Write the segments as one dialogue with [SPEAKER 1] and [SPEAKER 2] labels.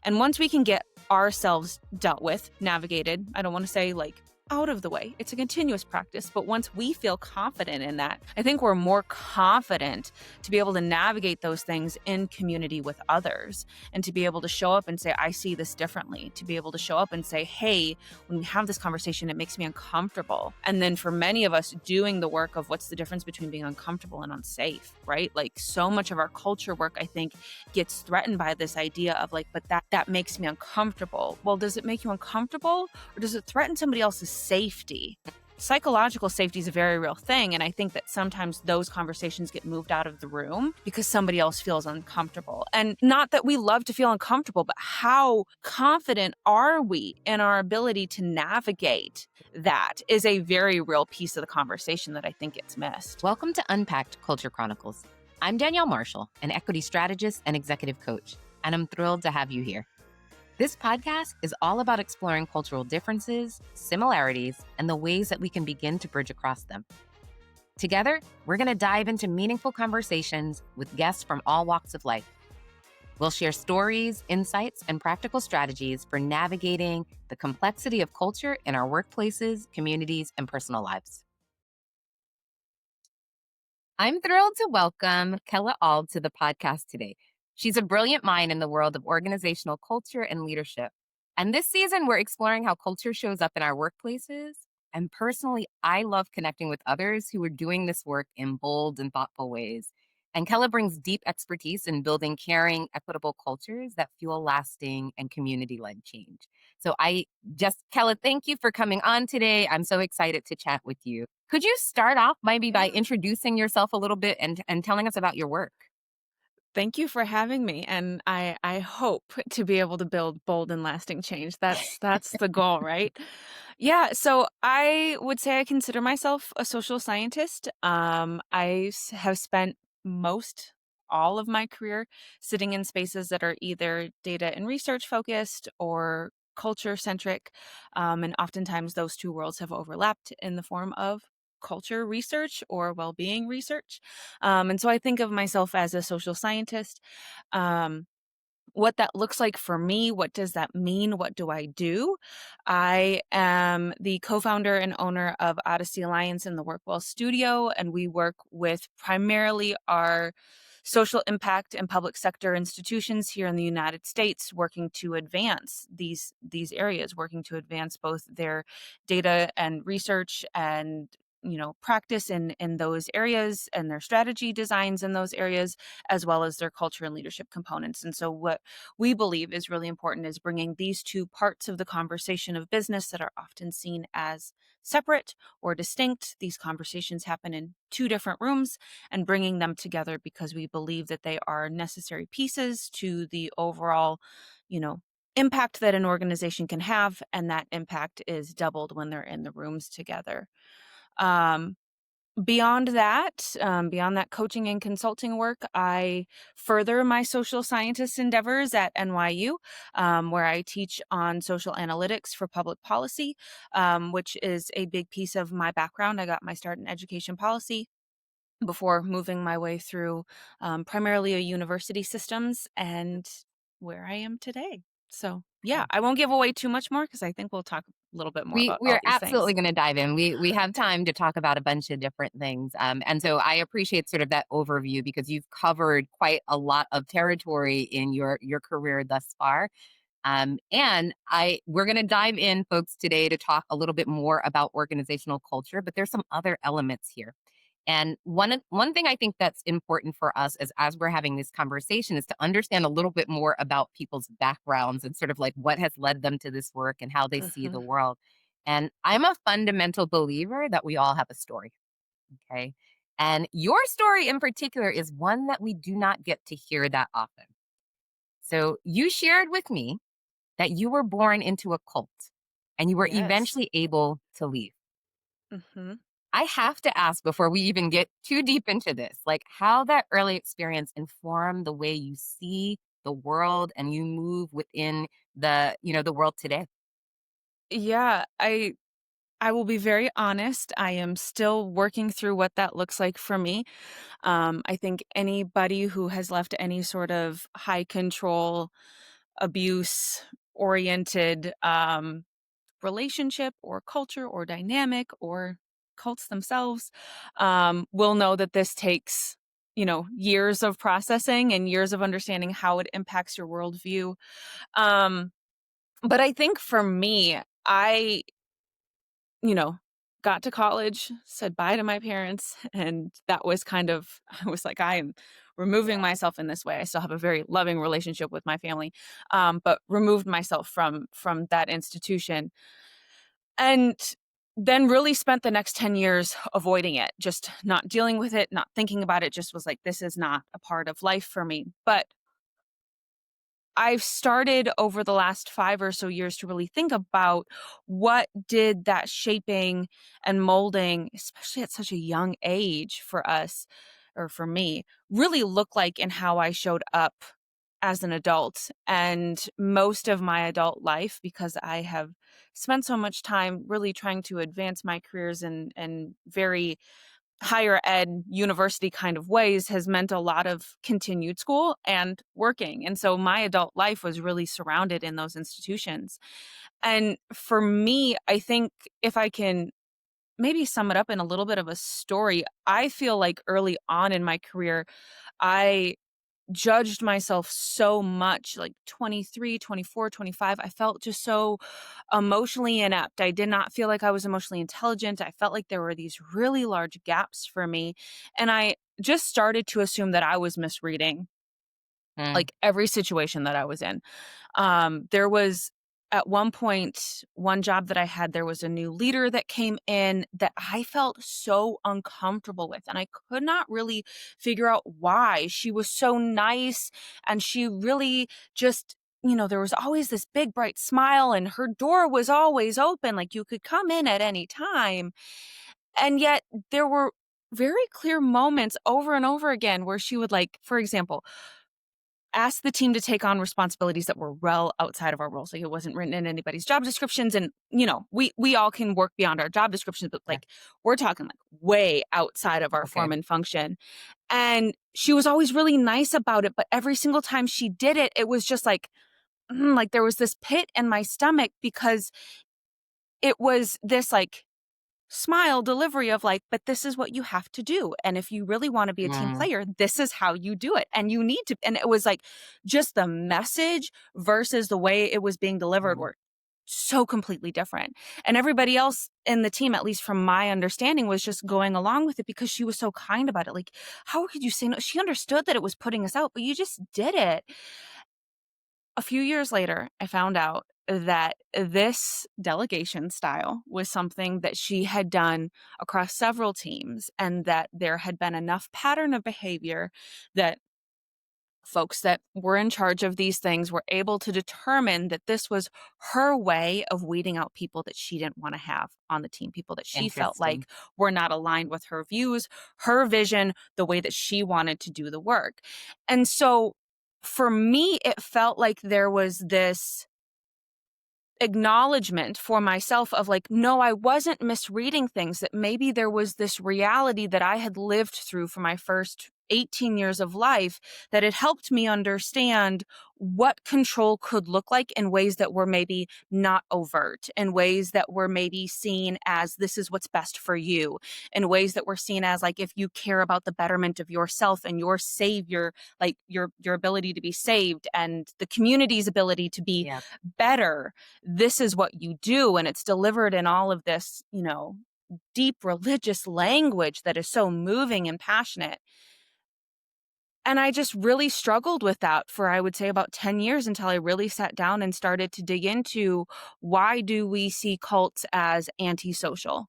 [SPEAKER 1] And once we can get ourselves dealt with, navigated, I don't want to say like out of the way. It's a continuous practice. But once we feel confident in that, I think we're more confident to be able to navigate those things in community with others and to be able to show up and say, I see this differently, to be able to show up and say, hey, when we have this conversation, it makes me uncomfortable. And then for many of us doing the work of what's the difference between being uncomfortable and unsafe, right? Like so much of our culture work, I think, gets threatened by this idea of like, but that makes me uncomfortable. Well, does it make you uncomfortable or does it threaten somebody else's safety? Psychological safety is a very real thing. And I think that sometimes those conversations get moved out of the room because somebody else feels uncomfortable. And not that we love to feel uncomfortable, but how confident are we in our ability to navigate that is a very real piece of the conversation that I think gets missed.
[SPEAKER 2] Welcome to Unpacked Culture Chronicles. I'm Danielle Marshall, an equity strategist and executive coach, and I'm thrilled to have you here. This podcast is all about exploring cultural differences, similarities, and the ways that we can begin to bridge across them. Together, we're going to dive into meaningful conversations with guests from all walks of life. We'll share stories, insights, and practical strategies for navigating the complexity of culture in our workplaces, communities, and personal lives. I'm thrilled to welcome Mykella Auld to the podcast today. She's a brilliant mind in the world of organizational culture and leadership. And this season, we're exploring how culture shows up in our workplaces. And personally, I love connecting with others who are doing this work in bold and thoughtful ways. And Kella brings deep expertise in building caring, equitable cultures that fuel lasting and community-led change. So Kella, thank you for coming on today. I'm so excited to chat with you. Could you start off maybe by introducing yourself a little bit and telling us about your work?
[SPEAKER 1] Thank you for having me. And I hope to be able to build bold and lasting change. That's the goal, right? Yeah. So I would say I consider myself a social scientist. Have spent all of my career sitting in spaces that are either data and research focused or culture centric. And oftentimes those two worlds have overlapped in the form of culture research or well-being research. And so I think of myself as a social scientist. What that looks like for me, what does that mean? What do I do? I am the co-founder and owner of Odyssey Alliance and the Workwell studio, and we work with primarily our social impact and public sector institutions here in the United States, working to advance these areas, working to advance both their data and research and practice in those areas and their strategy designs in those areas, as well as their culture and leadership components. And so what we believe is really important is bringing these two parts of the conversation of business that are often seen as separate or distinct. These conversations happen in two different rooms and bringing them together because we believe that they are necessary pieces to the overall, impact that an organization can have. And that impact is doubled when they're in the rooms together. Beyond that coaching and consulting work, I further my social scientist endeavors at NYU, where I teach on social analytics for public policy, which is a big piece of my background. I got my start in education policy before moving my way through primarily a university systems and where I am today. So yeah, I won't give away too much more because I think we'll talk a little bit more about all
[SPEAKER 2] We're
[SPEAKER 1] these
[SPEAKER 2] absolutely
[SPEAKER 1] things.
[SPEAKER 2] going to dive in. We have time to talk about a bunch of different things. And so I appreciate sort of that overview because you've covered quite a lot of territory in your career thus far. We're going to dive in, folks, today to talk a little bit more about organizational culture, but there's some other elements here. And one thing I think that's important for us as we're having this conversation is to understand a little bit more about people's backgrounds and sort of like what has led them to this work and how they see the world. And I'm a fundamental believer that we all have a story. Okay. And your story in particular is one that we do not get to hear that often. So you shared with me that you were born into a cult and you were
[SPEAKER 1] Yes.
[SPEAKER 2] eventually able to leave.
[SPEAKER 1] Mm-hmm.
[SPEAKER 2] I have to ask before we even get too deep into this, like how that early experience informed the way you see the world and you move within the world today.
[SPEAKER 1] Yeah, I will be very honest. I am still working through what that looks like for me. I think anybody who has left any sort of high control abuse oriented relationship or culture or dynamic or cults themselves will know that this takes, years of processing and years of understanding how it impacts your worldview. Um, but I think for me, I, you know, got to college, said bye to my parents, and that was kind of, I was like, I am removing
[SPEAKER 2] Yeah.
[SPEAKER 1] myself in this way. I still have a very loving relationship with my family, but removed myself from that institution. And then really spent the next 10 years avoiding it, just not dealing with it, not thinking about it, just was like, this is not a part of life for me. But I've started over the last 5 or so years to really think about what did that shaping and molding, especially at such a young age for us or for me, really look like in how I showed up as an adult. And most of my adult life, because I have spent so much time really trying to advance my careers in very higher ed university kind of ways, has meant a lot of continued school and working. And so my adult life was really surrounded in those institutions. And for me, I think if I can maybe sum it up in a little bit of a story, I feel like early on in my career, I judged myself so much, like 23, 24, 25. I felt just so emotionally inept. I did not feel like I was emotionally intelligent. I felt like there were these really large gaps for me. And I just started to assume that I was misreading
[SPEAKER 2] Mm.
[SPEAKER 1] like every situation that I was in. There was at one point, one job that I had, there was a new leader that came in that I felt so uncomfortable with. And I could not really figure out why. She was so nice and she really just, there was always this big bright smile and her door was always open. Like you could come in at any time. And yet there were very clear moments over and over again where she would, like, for example, asked the team to take on responsibilities that were well outside of our roles. Like it wasn't written in anybody's job descriptions. And, we all can work beyond our job descriptions, but
[SPEAKER 2] Yeah.
[SPEAKER 1] like we're talking like way outside of our
[SPEAKER 2] Okay.
[SPEAKER 1] form and function. And she was always really nice about it. But every single time she did it, it was just like there was this pit in my stomach because it was this like smile delivery of like, but this is what you have to do. And if you really want to be a team
[SPEAKER 2] Mm.
[SPEAKER 1] player, this is how you do it. And you need to. And it was like just the message versus the way it was being delivered
[SPEAKER 2] Mm.
[SPEAKER 1] were so completely different. And everybody else in the team, at least from my understanding, was just going along with it because she was so kind about it. Like, how could you say no? She understood that it was putting us out, but you just did it. A few years later, I found out that this delegation style was something that she had done across several teams, and that there had been enough pattern of behavior that folks that were in charge of these things were able to determine that this was her way of weeding out people that she didn't want to have on the team, people that she felt
[SPEAKER 2] Interesting.
[SPEAKER 1] like were not aligned with her views, her vision, the way that she wanted to do the work. And so for me, it felt like there was this acknowledgement for myself of like, no, I wasn't misreading things, that maybe there was this reality that I had lived through for my first 18 years of life that had helped me understand what control could look like in ways that were maybe not overt, in ways that were maybe seen as this is what's best for you, in ways that were seen as like if you care about the betterment of yourself and your savior, like your ability to be saved and the community's ability to be
[SPEAKER 2] Yeah.
[SPEAKER 1] better, this is what you do. And it's delivered in all of this, deep religious language that is so moving and passionate. And I just really struggled with that for, I would say, about 10 years until I really sat down and started to dig into why do we see cults as antisocial?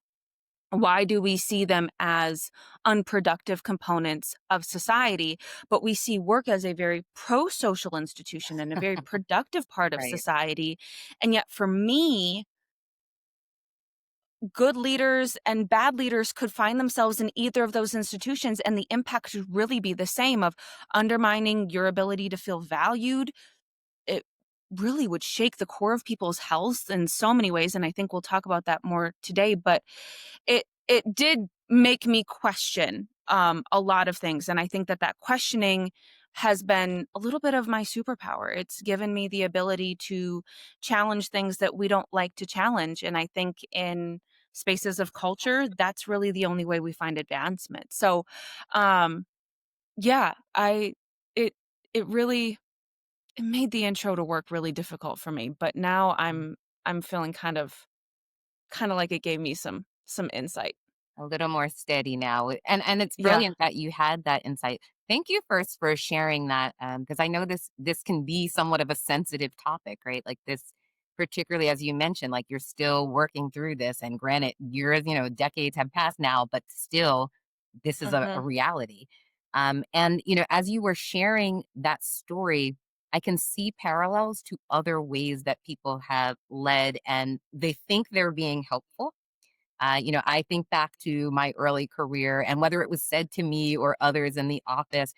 [SPEAKER 1] Why do we see them as unproductive components of society? But we see work as a very pro social institution and a very productive part of
[SPEAKER 2] Right.
[SPEAKER 1] society. And yet, for me, good leaders and bad leaders could find themselves in either of those institutions, and the impact would really be the same of undermining your ability to feel valued. It really would shake the core of people's health in so many ways, and I think we'll talk about that more today. But it did make me question a lot of things. And I think that that questioning has been a little bit of my superpower. It's given me the ability to challenge things that we don't like to challenge. And I think in spaces of culture, that's really the only way we find advancement. So, um, yeah, it, it really, it made the intro to work really difficult for me, but now I'm feeling kind of like it gave me some insight.
[SPEAKER 2] A little more steady now, and it's
[SPEAKER 1] Yeah.
[SPEAKER 2] brilliant that you had that insight. Thank you first for sharing that, because I know this can be somewhat of a sensitive topic, right? Like this, particularly as you mentioned, like you're still working through this, and granted, years, decades have passed now, but still, this is a
[SPEAKER 1] Mhm.
[SPEAKER 2] reality. And as you were sharing that story, I can see parallels to other ways that people have led, and they think they're being helpful. I think back to my early career, and whether it was said to me or others in the office,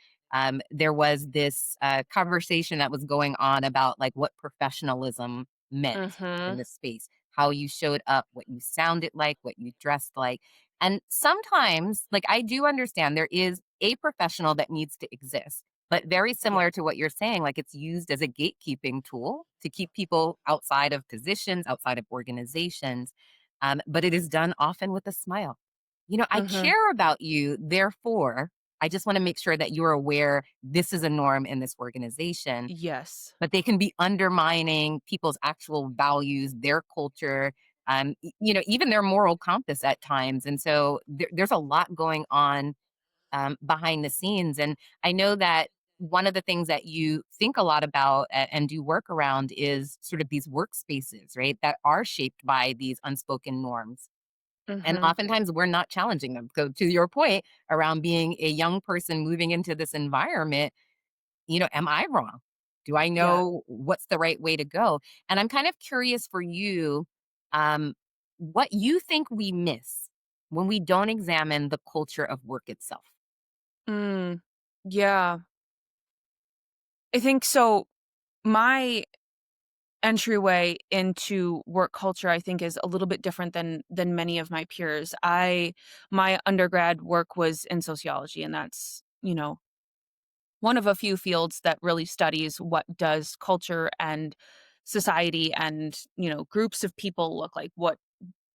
[SPEAKER 2] there was this conversation that was going on about like what professionalism meant in
[SPEAKER 1] Mhm.
[SPEAKER 2] the space, how you showed up, what you sounded like, what you dressed like. And sometimes, like, I do understand there is a professional that needs to exist. But very
[SPEAKER 1] Yeah.
[SPEAKER 2] similar to what you're saying, like it's used as a gatekeeping tool to keep people outside of positions, outside of organizations, but it is done often with a smile. I
[SPEAKER 1] Mhm.
[SPEAKER 2] care about you, therefore, I just want to make sure that you're aware this is a norm in this organization,
[SPEAKER 1] Yes.
[SPEAKER 2] but they can be undermining people's actual values, their culture, even their moral compass at times. And so there's a lot going on behind the scenes. And I know that one of the things that you think a lot about and do work around is sort of these workspaces, right, that are shaped by these unspoken norms. And
[SPEAKER 1] Mhm.
[SPEAKER 2] oftentimes we're not challenging them. So, to your point around being a young person moving into this environment, am I wrong? Do I
[SPEAKER 1] Yeah.
[SPEAKER 2] know what's the right way to go? And I'm kind of curious for you, um, what you think we miss when we don't examine the culture of work itself.
[SPEAKER 1] Mm. Yeah. I think so. My entryway into work culture, I think, is a little bit different than many of my peers. My undergrad work was in sociology, and that's, one of a few fields that really studies what does culture and society and, groups of people look like.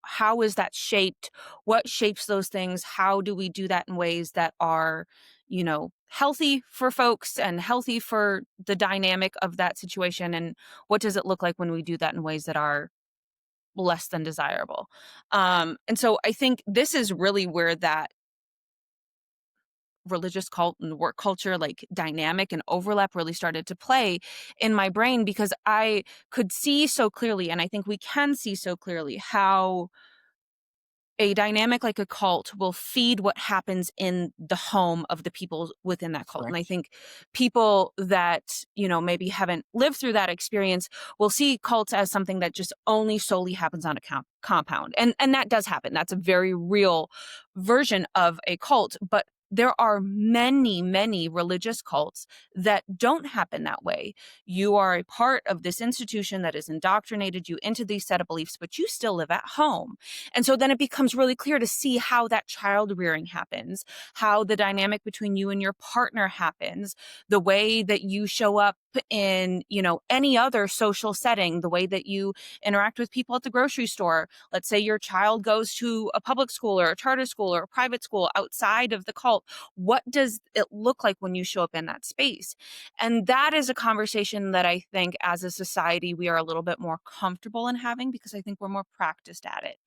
[SPEAKER 1] How is that shaped? What shapes those things? How do we do that in ways that are, healthy for folks and healthy for the dynamic of that situation? And what does it look like when we do that in ways that are less than desirable? And so I think this is really where that religious cult and work culture like dynamic and overlap really started to play in my brain, because I could see so clearly, and I think we can see so clearly, how a dynamic like a cult will feed what happens in the home of the people within that cult.
[SPEAKER 2] Sure.
[SPEAKER 1] And I think people that, maybe haven't lived through that experience will see cults as something that just only solely happens on a compound. And that does happen. That's a very real version of a cult, but there are many, many religious cults that don't happen that way. You are a part of this institution that has indoctrinated you into these set of beliefs, but you still live at home. And so then it becomes really clear to see how that child rearing happens, how the dynamic between you and your partner happens, the way that you show up in, any other social setting, the way that you interact with people at the grocery store. Let's say your child goes to a public school or a charter school or a private school outside of the cult. What does it look like when you show up in that space? And that is a conversation that I think as a society we are a little bit more comfortable in having, because I think we're more practiced at it.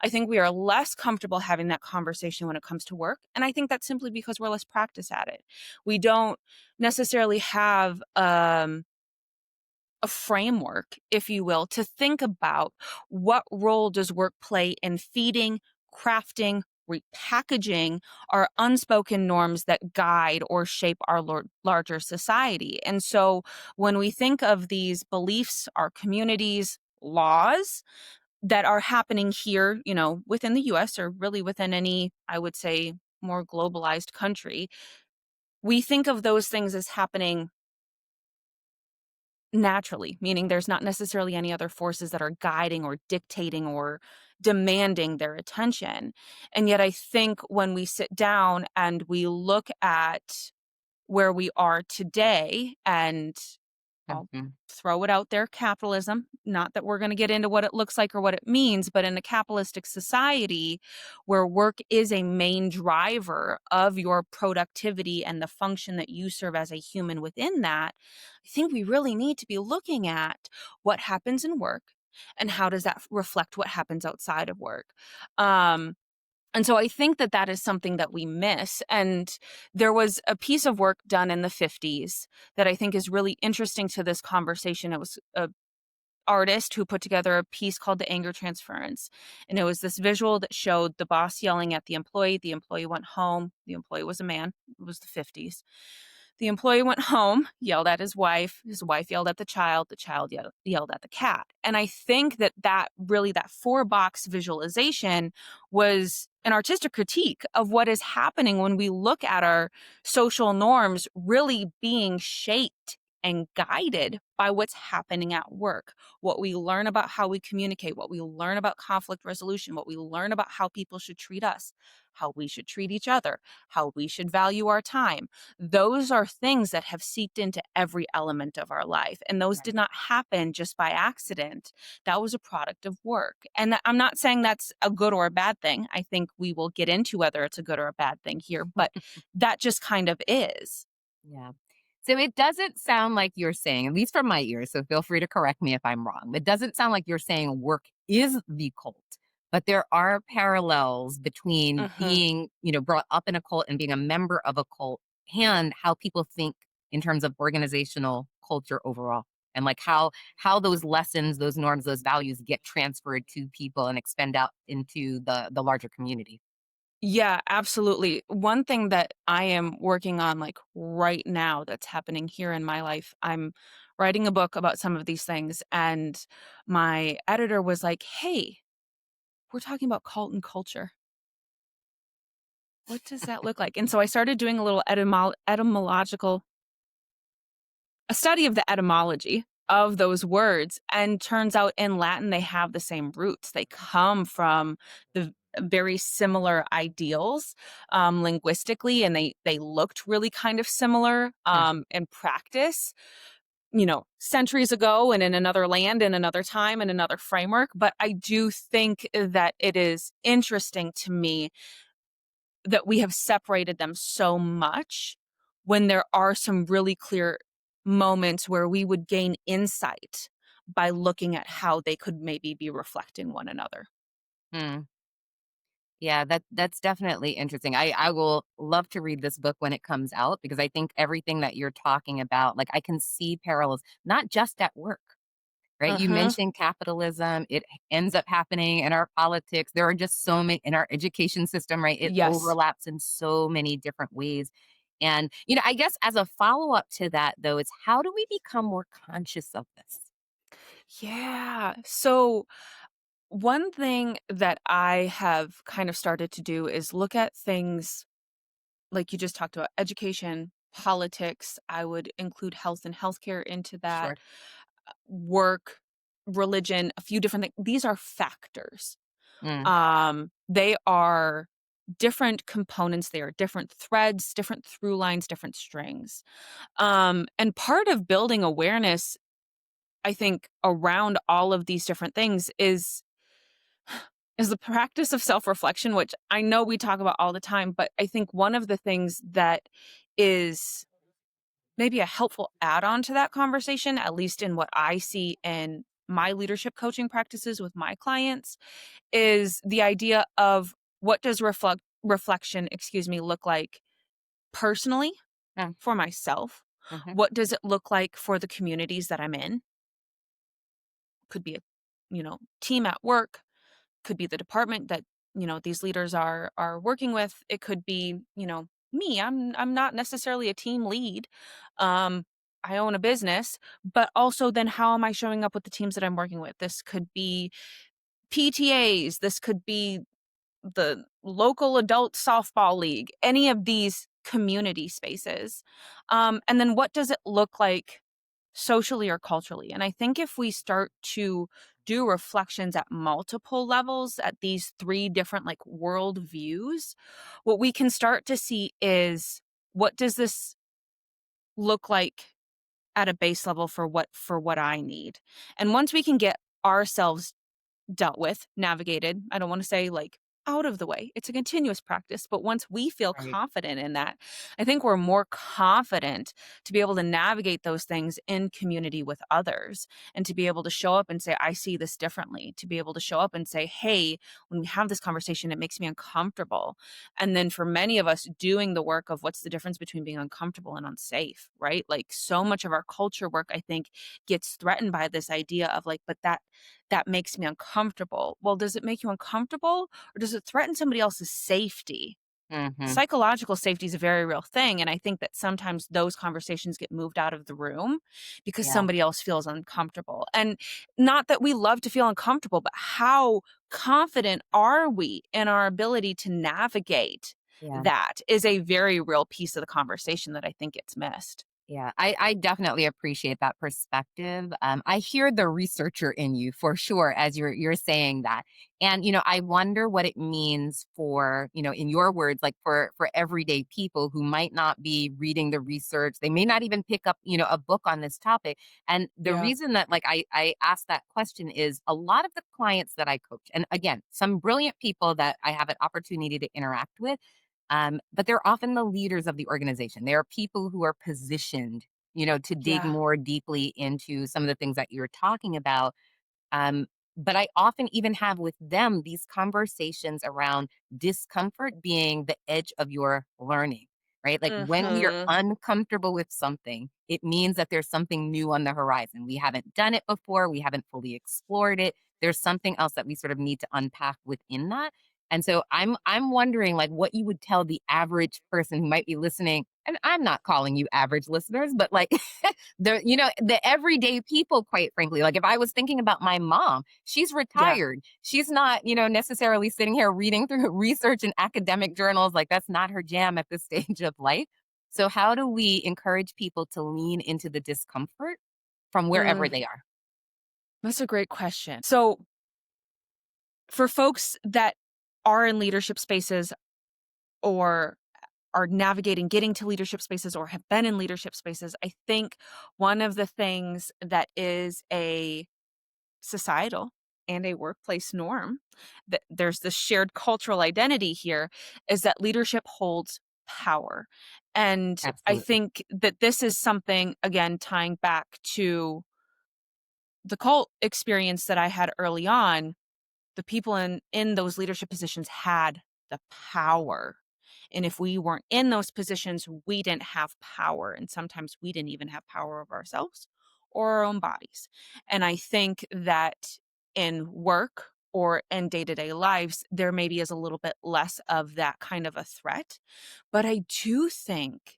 [SPEAKER 1] I think we are less comfortable having that conversation when it comes to work. And I think that's simply because we're less practiced at it. We don't necessarily have a framework, if you will, to think about what role does work play in feeding, crafting, repackaging our unspoken norms that guide or shape our larger society. And so when we think of these beliefs, our communities, laws, that are happening here, within the US or really within any, I would say, more globalized country, we think of those things as happening naturally, meaning there's not necessarily any other forces that are guiding or dictating or demanding their attention. And yet I think when we sit down and we look at where we are today, and I'll
[SPEAKER 2] Mhm.
[SPEAKER 1] throw it out there, capitalism, not that we're going to get into what it looks like or what it means, but in a capitalistic society where work is a main driver of your productivity and the function that you serve as a human within that, I think we really need to be looking at what happens in work and how does that reflect what happens outside of work. Um, and so I think that that is something that we miss. And there was a piece of work done in the 50s that I think is really interesting to this conversation. It was a artist who put together a piece called The Anger Transference. And it was this visual that showed the boss yelling at the employee. The employee went home. The employee was a man. It was the 50s. The employee went home, yelled at his wife yelled at the child yelled at the cat. And I think that that 4-box visualization was an artistic critique of what is happening when we look at our social norms really being shaped and guided by what's happening at work, what we learn about how we communicate, what we learn about conflict resolution, what we learn about how people should treat us, how we should treat each other, how we should value our time. Those are things that have seeped into every element of our life. And those did
[SPEAKER 2] Right.
[SPEAKER 1] not happen just by accident. That was a product of work. And I'm not saying that's a good or a bad thing. I think we will get into whether it's a good or a bad thing here, but that just kind of is.
[SPEAKER 2] Yeah. So it doesn't sound like you're saying, at least from my ears, so feel free to correct me if I'm wrong. It doesn't sound like you're saying work is the cult, but there are parallels between
[SPEAKER 1] Mhm.
[SPEAKER 2] being, brought up in a cult and being a member of a cult and how people think in terms of organizational culture overall. And like how those lessons, those norms, those values get transferred to people and expend out into the larger community.
[SPEAKER 1] Yeah, absolutely. One thing that I am working on like right now that's happening here in my life, I'm writing a book about some of these things. And my editor was like, "Hey, we're talking about cult and culture. What does that look like?" And so I started doing a little etymological a study of the etymology of those words, and turns out in Latin they have the same roots. They come from the very similar ideals linguistically, and they looked really kind of similar in practice, centuries ago and in another land, in another time, in another framework. But I do think that it is interesting to me that we have separated them so much when there are some really clear moments where we would gain insight by looking at how they could maybe be reflecting one another.
[SPEAKER 2] Hmm. Yeah, that's definitely interesting. I will love to read this book when it comes out because I think everything that you're talking about, like I can see parallels, not just at work, right? You
[SPEAKER 1] Mhm.
[SPEAKER 2] mentioned capitalism. It ends up happening in our politics. There are just so many in our education system, right? It
[SPEAKER 1] Yes.
[SPEAKER 2] overlaps in so many different ways. And, I guess as a follow-up to that though, it's how do we become more conscious of this?
[SPEAKER 1] Yeah. So one thing that I have kind of started to do is look at things like you just talked about, education, politics. I would include health and healthcare into that,
[SPEAKER 2] Sure.
[SPEAKER 1] work, religion, a few different things. These are factors.
[SPEAKER 2] Mm,
[SPEAKER 1] They are different components, they are different threads, different through lines, different strings. And part of building awareness, I think, around all of these different things is the practice of self-reflection, which I know we talk about all the time, but I think one of the things that is maybe a helpful add-on to that conversation, at least in what I see in my leadership coaching practices with my clients, is the idea of what does reflection, look like personally
[SPEAKER 2] mm,
[SPEAKER 1] for myself?
[SPEAKER 2] mhm,
[SPEAKER 1] What does it look like for the communities that I'm in? Could be a, team at work, could be the department that, these leaders are working with. It could be, me. I'm not necessarily a team lead. Um I own a business, but also then how am I showing up with the teams that I'm working with? This could be PTAs, this could be the local adult softball league, any of these community spaces. And then what does it look like socially or culturally. And I think if we start to do reflections at multiple levels, at these three different like world views, what we can start to see is, what does this look like at a base level for what I need? And once we can get ourselves dealt with, navigated. I don't want to say like out of the way. It's a continuous practice. But once we feel
[SPEAKER 2] Right.
[SPEAKER 1] confident in that, I think we're more confident to be able to navigate those things in community with others and to be able to show up and say, I see this differently, to be able to show up and say, hey, when we have this conversation, it makes me uncomfortable. And then for many of us, doing the work of what's the difference between being uncomfortable and unsafe, right? Like so much of our culture work, I think, gets threatened by this idea of like, but that makes me uncomfortable. Well, does it make you uncomfortable or does it threaten somebody else's safety?
[SPEAKER 2] Hmm.
[SPEAKER 1] Psychological safety is a very real thing. And I think that sometimes those conversations get moved out of the room because
[SPEAKER 2] Yeah.
[SPEAKER 1] somebody else feels uncomfortable. And not that we love to feel uncomfortable, but how confident are we in our ability to navigate
[SPEAKER 2] Yeah.
[SPEAKER 1] that is a very real piece of the conversation that I think gets missed.
[SPEAKER 2] Yeah, I definitely appreciate that perspective. I hear the researcher in you for sure as you're saying that, and I wonder what it means for in your words, like for everyday people who might not be reading the research. They may not even pick up a book on this topic. And the
[SPEAKER 1] Yeah.
[SPEAKER 2] reason that like I ask that question is a lot of the clients that I coach, and again, some brilliant people that I have an opportunity to interact with. But they're often the leaders of the organization. They are people who are positioned, to dig
[SPEAKER 1] Yeah.
[SPEAKER 2] more deeply into some of the things that you're talking about. Um, but I often even have with them these conversations around discomfort being the edge of your learning, right? Like when we are
[SPEAKER 1] Mhm.
[SPEAKER 2] uncomfortable with something, it means that there's something new on the horizon. We haven't done it before, we haven't fully explored it. There's something else that we sort of need to unpack within that. And so I'm wondering like what you would tell the average person who might be listening. And I'm not calling you average listeners, but like the everyday people, quite frankly. Like if I was thinking about my mom, she's
[SPEAKER 1] Yeah.
[SPEAKER 2] retired. She's not, necessarily sitting here reading through research and academic journals. Like that's not her jam at this stage of life. So how do we encourage people to lean into the discomfort from wherever
[SPEAKER 1] Mm,
[SPEAKER 2] they are?
[SPEAKER 1] that's a great question. So, for folks that are in leadership spaces or are navigating getting to leadership spaces or have been in leadership spaces, I think one of the things that is a societal and a workplace norm, that there's this shared cultural identity here, is that leadership holds power. And I
[SPEAKER 2] Absolutely.
[SPEAKER 1] think that this is something, again, tying back to the cult experience that I had early on. The people in those leadership positions had the power. And if we weren't in those positions, we didn't have power. And sometimes we didn't even have power over ourselves or our own bodies. And I think that in work or in day-to-day lives, there maybe is a little bit less of that kind of a threat. But I do think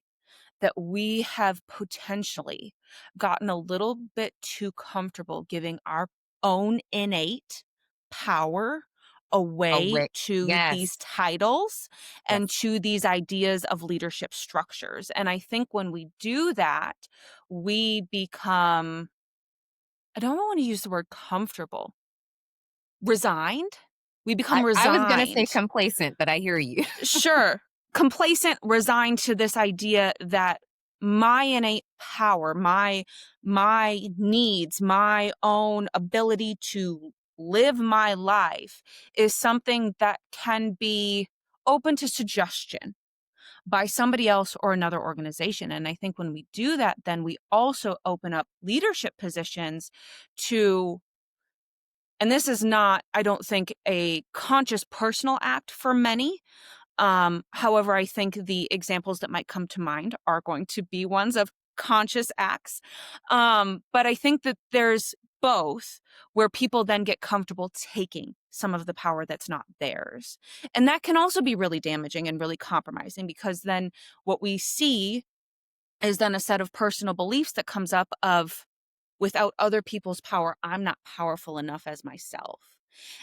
[SPEAKER 1] that we have potentially gotten a little bit too comfortable giving our own innate power
[SPEAKER 2] Oh,
[SPEAKER 1] away
[SPEAKER 2] wait.
[SPEAKER 1] to these
[SPEAKER 2] Yes.
[SPEAKER 1] titles and
[SPEAKER 2] Yes.
[SPEAKER 1] to these ideas of leadership structures. And I think when we do that, we become, I don't want to use the word comfortable, resigned. We become
[SPEAKER 2] I was gonna say
[SPEAKER 1] resigned.
[SPEAKER 2] complacent, but I hear you.
[SPEAKER 1] Sure. Complacent, resigned to this idea that my innate power, my needs, my own ability to live my life is something that can be open to suggestion by somebody else or another organization. And I think when we do that, then we also open up leadership positions to, and this is not, I don't think, a conscious personal act for many. However, I think the examples that might come to mind are going to be ones of conscious acts. But I think that there's both where people then get comfortable taking some of the power that's not theirs. And that can also be really damaging and really compromising because then what we see is then a set of personal beliefs that comes up of, without other people's power, I'm not powerful enough as myself.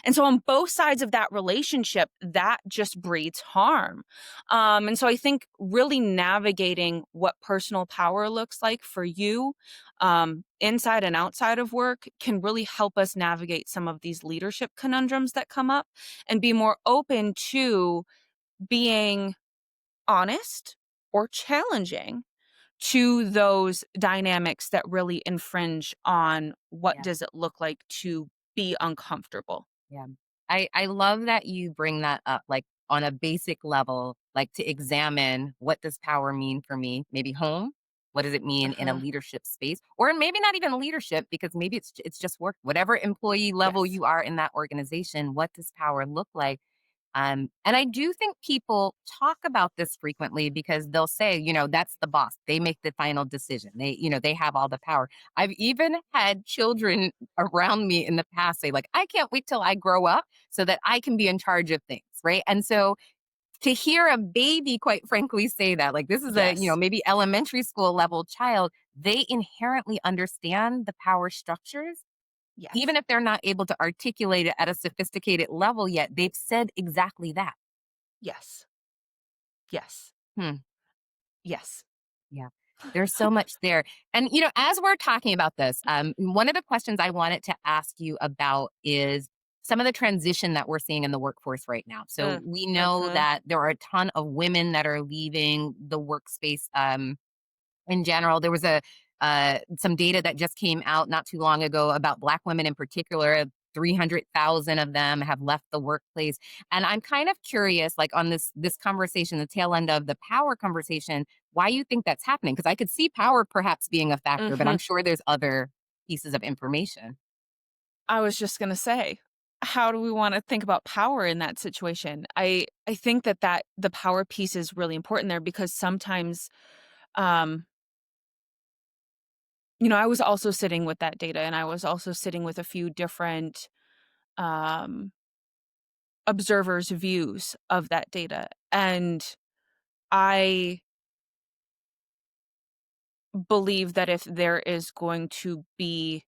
[SPEAKER 1] And so on both sides of that relationship, that just breeds harm. And so I think really navigating what personal power looks like for you, inside and outside of work, can really help us navigate some of these leadership conundrums that come up and be more open to being honest or challenging to those dynamics that really infringe on what
[SPEAKER 2] Yeah.
[SPEAKER 1] does it look like to be uncomfortable.
[SPEAKER 2] Yeah. I love that you bring that up, like, on a basic level, like, to examine what does power mean for me, maybe home? What does it mean in a
[SPEAKER 1] Uh-huh.
[SPEAKER 2] leadership space? Or maybe not even leadership because maybe it's just work. Whatever employee level
[SPEAKER 1] Yes.
[SPEAKER 2] you are in that organization, what does power look like? And I do think people talk about this frequently because they'll say, that's the boss. They make the final decision. They have all the power. I've even had children around me in the past say, like, I can't wait till I grow up so that I can be in charge of things. Right. And so to hear a baby, quite frankly, say that, like, this is a,
[SPEAKER 1] Yes.
[SPEAKER 2] maybe elementary school level child, they inherently understand the power structures even
[SPEAKER 1] Yes.
[SPEAKER 2] if they're not able to articulate it at a sophisticated level yet, they've said exactly that.
[SPEAKER 1] Yes. Yes.
[SPEAKER 2] Hmm.
[SPEAKER 1] Yes.
[SPEAKER 2] Yeah. There's so much there. And, as we're talking about this, one of the questions I wanted to ask you about is some of the transition that we're seeing in the workforce right now. So we know
[SPEAKER 1] Mhm.
[SPEAKER 2] that there are a ton of women that are leaving the workspace. In general. There was a some data that just came out not too long ago about Black women in particular. 300,000 of them have left the workplace. And I'm kind of curious, like on this conversation, the tail end of the power conversation, why you think that's happening? Because I could see power perhaps being a factor, but I'm
[SPEAKER 1] Mhm.
[SPEAKER 2] sure there's other pieces of information.
[SPEAKER 1] I was just gonna say, how do we wanna think about power in that situation? I think that the power piece is really important there because sometimes, um, I was also sitting with that data, and I was also sitting with a few different, um, observers' views of that data, and I believe that if there is going to be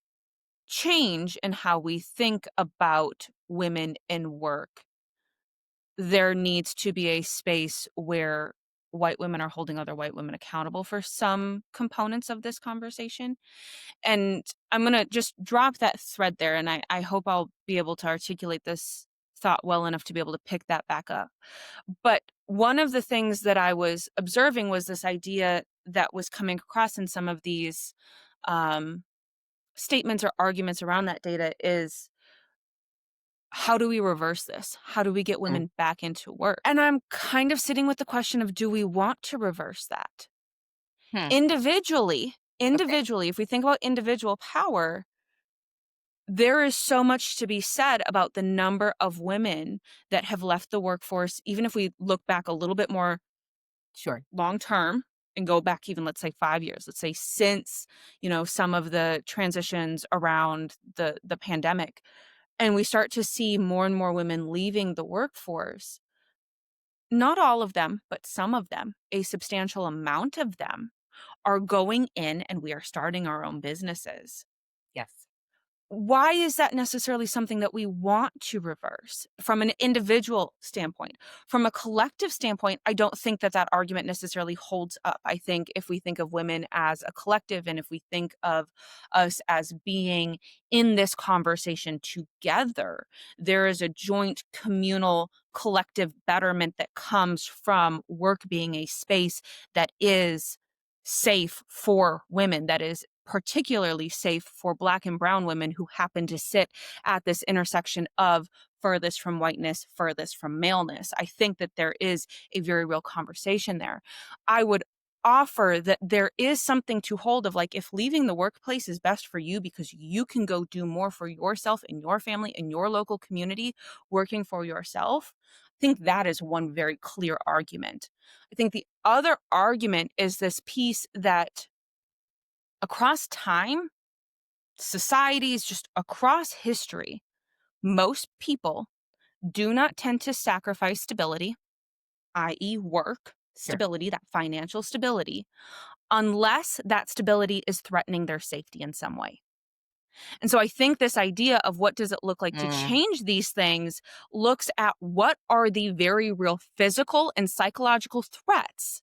[SPEAKER 1] change in how we think about women in work, there needs to be a space where white women are holding other white women accountable for some components of this conversation. And I'm going to just drop that thread there. And I hope I'll be able to articulate this thought well enough to be able to pick that back up. But one of the things that I was observing was this idea that was coming across in some of these um, statements or arguments around that data is, how do we reverse this? How do we get
[SPEAKER 2] Mm,
[SPEAKER 1] women back into work? And I'm kind of sitting with the question of, do we want to reverse that?
[SPEAKER 2] hmm.
[SPEAKER 1] Individually,
[SPEAKER 2] Okay.
[SPEAKER 1] individually, if we think about individual power, there is so much to be said about the number of women that have left the workforce, even if we look back a little bit more
[SPEAKER 2] Sure.
[SPEAKER 1] long term and go back even, let's say, 5 years, let's say since, some of the transitions around the pandemic, and we start to see more and more women leaving the workforce. Not all of them, but some of them, a substantial amount of them, are going in and we are starting our own businesses.
[SPEAKER 2] Yes.
[SPEAKER 1] Why is that necessarily something that we want to reverse from an individual standpoint? From a collective standpoint, I don't think that that argument necessarily holds up. I think if we think of women as a collective and if we think of us as being in this conversation together, there is a joint communal collective betterment that comes from work being a space that is safe for women, that is particularly safe for Black and brown women who happen to sit at this intersection of furthest from whiteness, furthest from maleness. I think that there is a very real conversation there. I would offer that there is something to hold of, like, if leaving the workplace is best for you because you can go do more for yourself and your family and your local community working for yourself. I think that is one very clear argument. I think the other argument is this piece that across time, societies, just across history, most people do not tend to sacrifice stability, i.e., work
[SPEAKER 2] Sure.
[SPEAKER 1] stability, that financial stability, unless that stability is threatening their safety in some way. And so I think this idea of what does it look like to
[SPEAKER 2] Mm,
[SPEAKER 1] change these things looks at what are the very real physical and psychological threats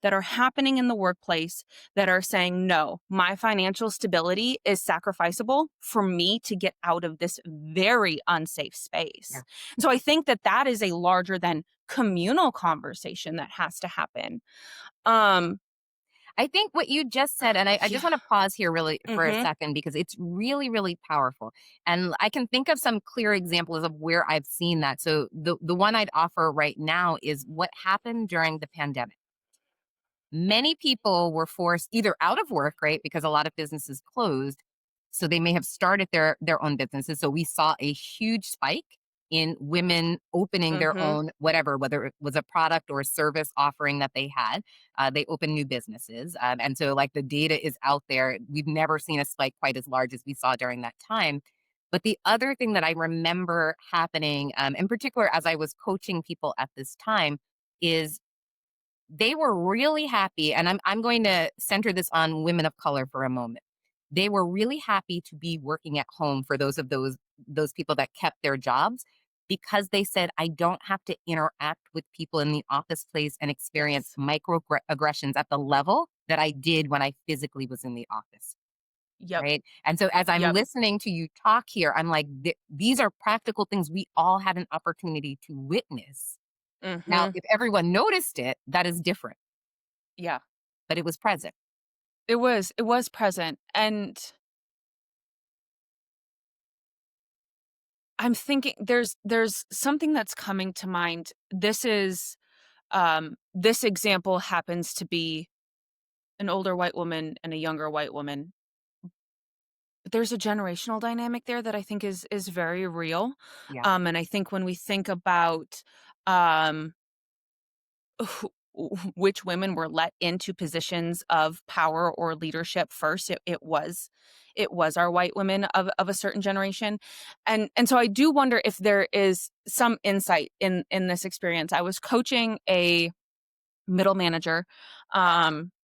[SPEAKER 1] that are happening in the workplace that are saying, no, my financial stability is sacrificable for me to get out of this very unsafe
[SPEAKER 2] yeah.
[SPEAKER 1] space. And so I think that that is a larger than communal conversation that has to happen. Um,
[SPEAKER 2] I think what you just said, and I just
[SPEAKER 1] yeah.
[SPEAKER 2] want to pause here really for a
[SPEAKER 1] Mm-hmm.
[SPEAKER 2] second because it's really, really powerful. And I can think of some clear examples of where I've seen that. So the one I'd offer right now is what happened during the pandemic. Many people were forced either out of work, right? Because a lot of businesses closed. So they may have started their own businesses. So we saw a huge spike in women opening their
[SPEAKER 1] Mm-hmm.
[SPEAKER 2] own whatever, whether it was a product or a service offering that they had. They opened new businesses. And so like the data is out there. We've never seen a spike quite as large as we saw during that time. But the other thing that I remember happening, in particular as I was coaching people at this time, is they were really happy, and I'm going to center this on women of color for a moment. They were really happy to be working at home for those people that kept their jobs because they said, I don't have to interact with people in the office place and experience
[SPEAKER 1] Yes.
[SPEAKER 2] microaggressions at the level that I did when I physically was in the office.
[SPEAKER 1] Yep.
[SPEAKER 2] Right. And so as I'm
[SPEAKER 1] Yep.
[SPEAKER 2] listening to you talk here, I'm like, these are practical things we all had an opportunity to witness. Now,
[SPEAKER 1] Mm-hmm.
[SPEAKER 2] if everyone noticed it, that is different,
[SPEAKER 1] Yeah.
[SPEAKER 2] but it was present.
[SPEAKER 1] It was present. And I'm thinking there's something that's coming to mind. This example happens to be an older white woman and a younger white woman. But there's a generational dynamic there that I think is very real.
[SPEAKER 2] Yeah.
[SPEAKER 1] And I think when we think about um who, which women were let into positions of power or leadership first, it was our white women of a certain generation. And so I do wonder if there is some insight in this experience. I was coaching a middle manager.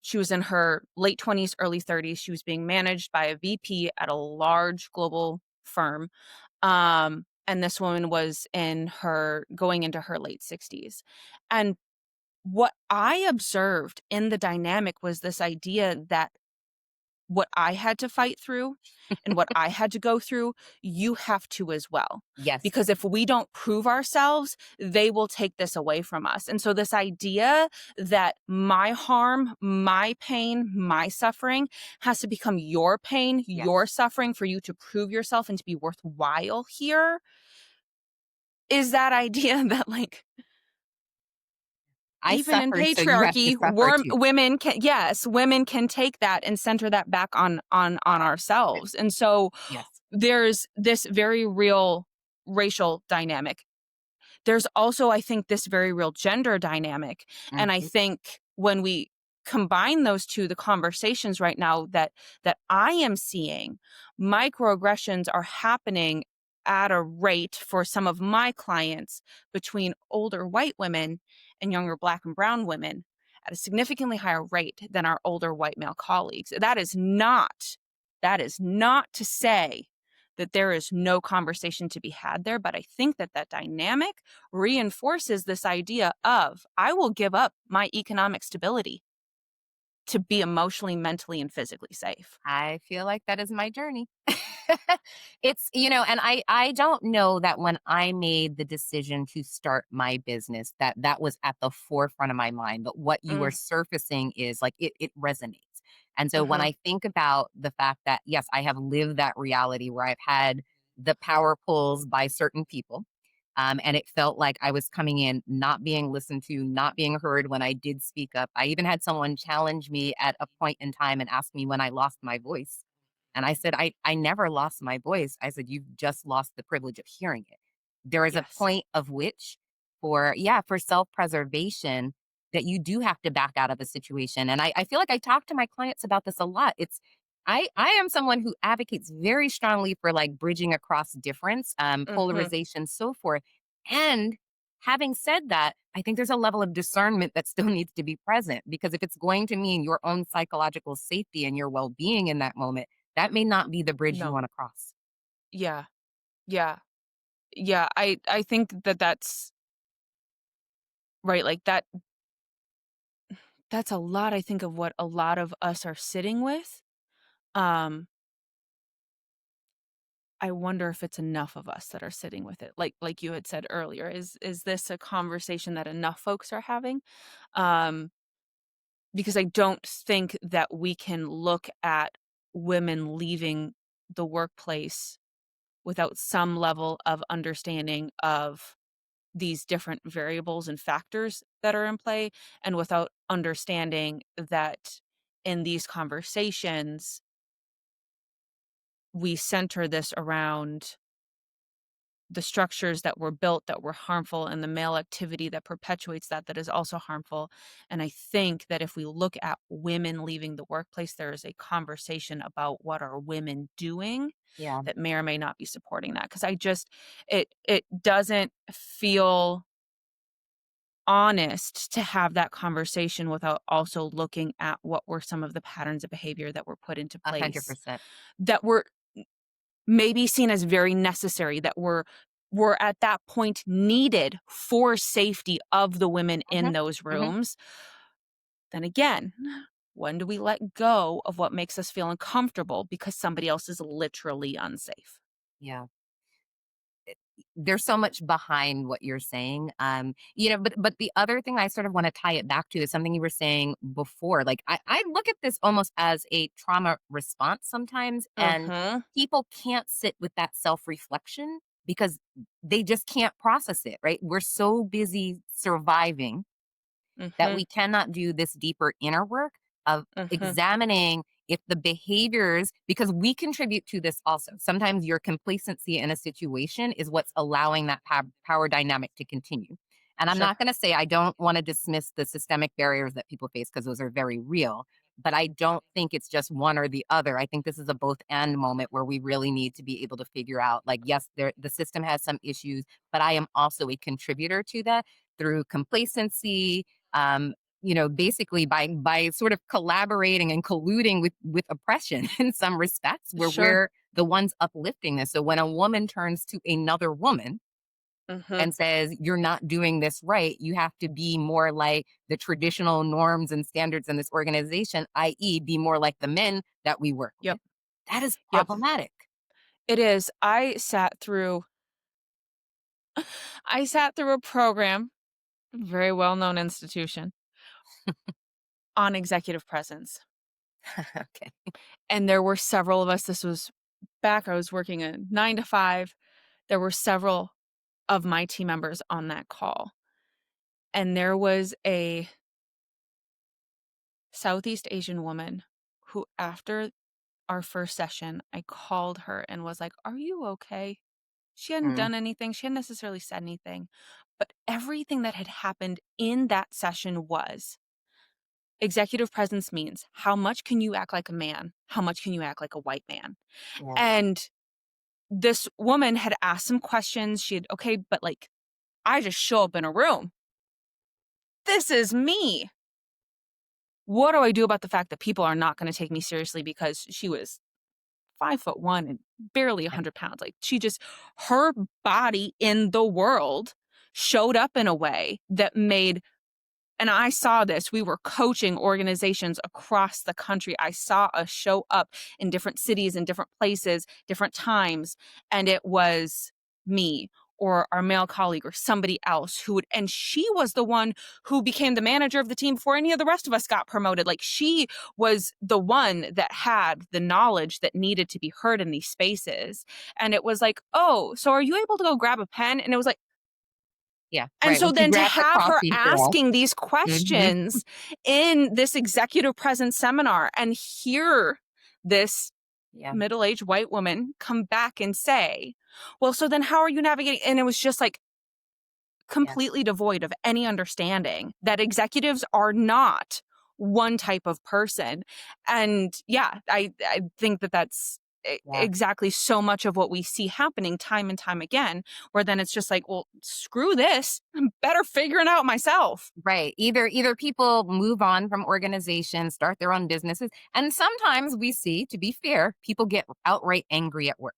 [SPEAKER 1] She was in her late 20s, early 30s. She was being managed by a VP at a large global firm. And this woman was going into her late 60s. And what I observed in the dynamic was this idea that what I had to fight through and what I had to go through, you have to as well.
[SPEAKER 2] Yes.
[SPEAKER 1] Because if we don't prove ourselves, they will take this away from us. And so, this idea that my harm, my pain, my suffering has to become your pain, your
[SPEAKER 2] Yes.
[SPEAKER 1] suffering for you to prove yourself and to be worthwhile here is that idea that, like,
[SPEAKER 2] I
[SPEAKER 1] even in
[SPEAKER 2] suffered, so you have to
[SPEAKER 1] patriarchy,
[SPEAKER 2] suffer too.
[SPEAKER 1] women can take that and center that back on ourselves. And so
[SPEAKER 2] Yes.
[SPEAKER 1] there's this very real racial dynamic. There's also, I think, this very real gender dynamic. And I
[SPEAKER 2] Mhm.
[SPEAKER 1] think when we combine those two, the conversations right now that I am seeing, microaggressions are happening at a rate for some of my clients between older white women and younger black and brown women at a significantly higher rate than our older white male colleagues. That is not to say that there is no conversation to be had there, but I think that that dynamic reinforces this idea of I will give up my economic stability to be emotionally, mentally, and physically safe.
[SPEAKER 2] I feel like that is my journey. And I don't know that when I made the decision to start my business that was at the forefront of my mind, but what you are
[SPEAKER 1] Mm,
[SPEAKER 2] surfacing is like it resonates. And so when
[SPEAKER 1] mhm.
[SPEAKER 2] I think about the fact that yes, I have lived that reality where I've had the power pulls by certain people. And it felt like I was coming in, not being listened to, not being heard when I did speak up. I even had someone challenge me at a point in time and ask me when I lost my voice. And I said, I never lost my voice. I said, you've just lost the privilege of hearing it. There is a
[SPEAKER 1] Yes.
[SPEAKER 2] point of which, for self preservation, that you do have to back out of a situation. And I feel like I talk to my clients about this a lot. I am someone who advocates very strongly for like bridging across difference,
[SPEAKER 1] Mhm.
[SPEAKER 2] polarization, so forth. And having said that, I think there's a level of discernment that still needs to be present because if it's going to mean your own psychological safety and your well being in that moment, that may not be the bridge you
[SPEAKER 1] No.
[SPEAKER 2] want to cross.
[SPEAKER 1] Yeah. Yeah. Yeah. I think that that's right. Like that's a lot, I think, of what a lot of us are sitting with. Um, I wonder if it's enough of us that are sitting with it. Like you had said earlier, is this a conversation that enough folks are having? Um, because I don't think that we can look at women leaving the workplace without some level of understanding of these different variables and factors that are in play, and without understanding that in these conversations, we center this around the structures that were built that were harmful and the male activity that perpetuates that is also harmful. And I think that if we look at women leaving the workplace, there is a conversation about what are women doing
[SPEAKER 2] Yeah,
[SPEAKER 1] that may or may not be supporting that. Because it doesn't feel honest to have that conversation without also looking at what were some of the patterns of behavior that were put into place
[SPEAKER 2] 100%.
[SPEAKER 1] that were maybe seen as very necessary, that were at that point needed for safety of the women
[SPEAKER 2] Hmm.
[SPEAKER 1] in those
[SPEAKER 2] Hmm.
[SPEAKER 1] rooms. Then again, when do we let go of what makes us feel uncomfortable because somebody else is literally unsafe?
[SPEAKER 2] Yeah. There's so much behind what you're saying. But the other thing I sort of want to tie it back to is something you were saying before. Like I look at this almost as a trauma response sometimes, and
[SPEAKER 1] Mhm.
[SPEAKER 2] people can't sit with that self-reflection because they just can't process it, right? We're so busy surviving that
[SPEAKER 1] Mhm.
[SPEAKER 2] we cannot do this deeper inner work of
[SPEAKER 1] Mhm.
[SPEAKER 2] examining if the behaviors, because we contribute to this also. Sometimes your complacency in a situation is what's allowing that power dynamic to continue. And I'm
[SPEAKER 1] Sure.
[SPEAKER 2] not going to say I don't want to dismiss the systemic barriers that people face because those are very real, but I don't think it's just one or the other. I think this is a both and moment where we really need to be able to figure out, like, yes, the system has some issues, but I am also a contributor to that through complacency, um, basically by sort of collaborating and colluding with oppression in some respects, where
[SPEAKER 1] Sure.
[SPEAKER 2] we're the ones uplifting this. So when a woman turns to another woman
[SPEAKER 1] Mhm.
[SPEAKER 2] and says, "You're not doing this right. You have to be more like the traditional norms and standards in this organization, i.e., be more like the men that we work
[SPEAKER 1] Yep.
[SPEAKER 2] with." That is
[SPEAKER 1] Yep.
[SPEAKER 2] problematic.
[SPEAKER 1] It is. I sat through a program, very well-known institution, on executive presence.
[SPEAKER 2] Okay.
[SPEAKER 1] And there were several of us. This was back, I was working a 9 to 5. There were several of my team members on that call. And there was a Southeast Asian woman who, after our first session, I called her and was like, "Are you okay?" She hadn't
[SPEAKER 2] Mm,
[SPEAKER 1] done anything. She hadn't necessarily said anything. But everything that had happened in that session was executive presence means how much can you act like a man? How much can you act like a white man?
[SPEAKER 2] yeah.
[SPEAKER 1] And this woman had asked some questions. She had, okay, but like, I just show up in a room. This is me. What do I do about the fact that people are not going to take me seriously because she was 5'1" and barely
[SPEAKER 2] Yeah.
[SPEAKER 1] 100 pounds? Like, her body in the world showed up in a way that made. And I saw this. We were coaching organizations across the country. I saw us show up in different cities and different places, different times. And it was me or our male colleague or somebody else who would, and she was the one who became the manager of the team before any of the rest of us got promoted. Like, she was the one that had the knowledge that needed to be heard in these spaces. And it was like, "Oh, so are you able to go grab a pen?" And it was like,
[SPEAKER 2] Yeah.
[SPEAKER 1] and
[SPEAKER 2] Right.
[SPEAKER 1] so
[SPEAKER 2] When she
[SPEAKER 1] then to
[SPEAKER 2] grabbed the
[SPEAKER 1] have her
[SPEAKER 2] coffee for us.
[SPEAKER 1] asking these
[SPEAKER 2] Mhm.
[SPEAKER 1] questions in this executive presence seminar and hear this
[SPEAKER 2] Yeah.
[SPEAKER 1] middle-aged white woman come back and say, "Well, so then how are you navigating?" And it was just like
[SPEAKER 2] Yeah.
[SPEAKER 1] completely devoid of any understanding that executives are not one type of person. And yeah, I think that that's
[SPEAKER 2] Yeah.
[SPEAKER 1] exactly so much of what we see happening time and time again, where then it's just like, well, screw this. I'm better figuring out myself.
[SPEAKER 2] Right. Either people move on from organizations, start their own businesses, and sometimes we see, to be fair, people get outright angry at work.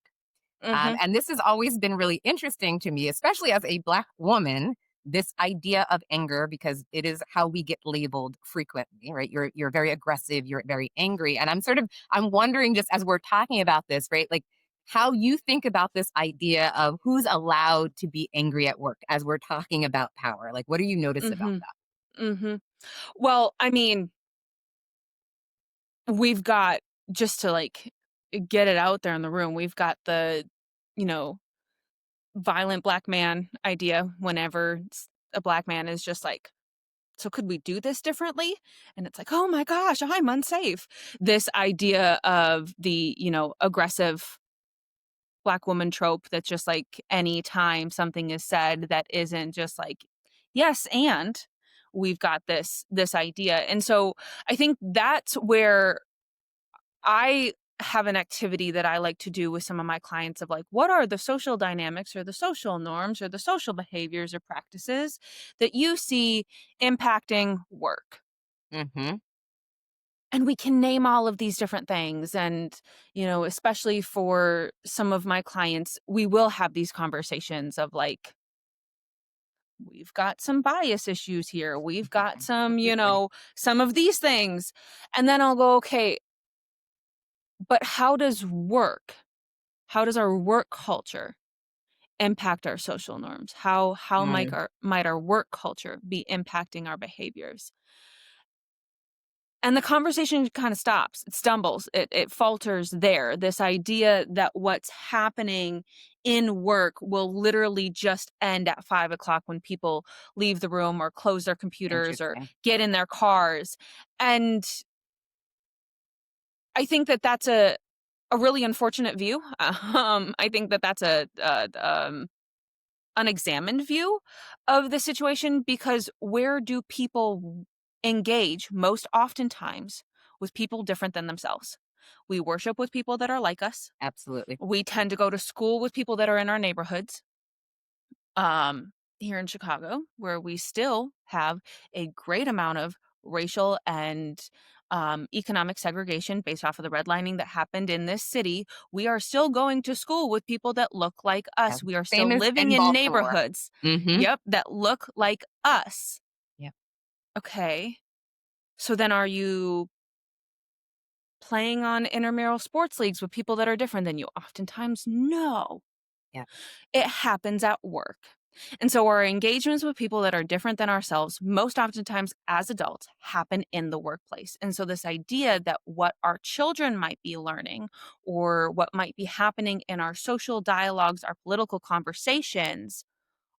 [SPEAKER 1] Hmm.
[SPEAKER 2] And this has always been really interesting to me, especially as a Black woman. This idea of anger, because it is how we get labeled frequently, right? You're very aggressive, you're very angry, and I'm wondering, just as we're talking about this, right? Like how you think about this idea of who's allowed to be angry at work as we're talking about power. Like, what do you notice about
[SPEAKER 1] Hmm.
[SPEAKER 2] that?
[SPEAKER 1] Hmm. Well, I mean, we've got, just to like get it out there in the room, we've got the, you know, violent black man idea whenever a black man is just like, so could we do this differently? And it's like, oh my gosh, I'm unsafe. This idea of the, aggressive black woman trope that's just like anytime something is said that isn't just like, yes, and we've got this idea. And so I think that's where I have an activity that I like to do with some of my clients of like, what are the social dynamics or the social norms or the social behaviors or practices that you see impacting work?
[SPEAKER 2] Hmm.
[SPEAKER 1] And we can name all of these different things. And, especially for some of my clients, we will have these conversations of like, we've got some bias issues here. We've got some,
[SPEAKER 2] Absolutely.
[SPEAKER 1] some of these things. And then I'll go, okay, but how does our work culture impact our social norms? How
[SPEAKER 2] Mm,
[SPEAKER 1] might our work culture be impacting our behaviors? And the conversation kind of stops. It stumbles. It falters there. This idea that what's happening in work will literally just end at 5 o'clock when people leave the room or close their computers or
[SPEAKER 2] interesting.
[SPEAKER 1] get in their cars. And I think that that's a really unfortunate view. I think that that's a unexamined view of the situation, because where do people engage most oftentimes? With people different than themselves. We worship with people that are like us.
[SPEAKER 2] Absolutely.
[SPEAKER 1] We tend to go to school with people that are in our neighborhoods. Here in Chicago, where we still have a great amount of racial and economic segregation based off of the redlining that happened in this city, we are still going to school with people that look like
[SPEAKER 2] Yeah.
[SPEAKER 1] us. We are
[SPEAKER 2] Same
[SPEAKER 1] still
[SPEAKER 2] as
[SPEAKER 1] living
[SPEAKER 2] in
[SPEAKER 1] in
[SPEAKER 2] Baltimore.
[SPEAKER 1] neighborhoods,
[SPEAKER 2] Hmm.
[SPEAKER 1] yep, that look like us.
[SPEAKER 2] Yeah.
[SPEAKER 1] Okay. So then are you playing on intramural sports leagues with people that are different than you? Oftentimes, no.
[SPEAKER 2] Yeah.
[SPEAKER 1] It happens at work. And so our engagements with people that are different than ourselves, most oftentimes as adults, happen in the workplace. And so this idea that what our children might be learning or what might be happening in our social dialogues, our political conversations,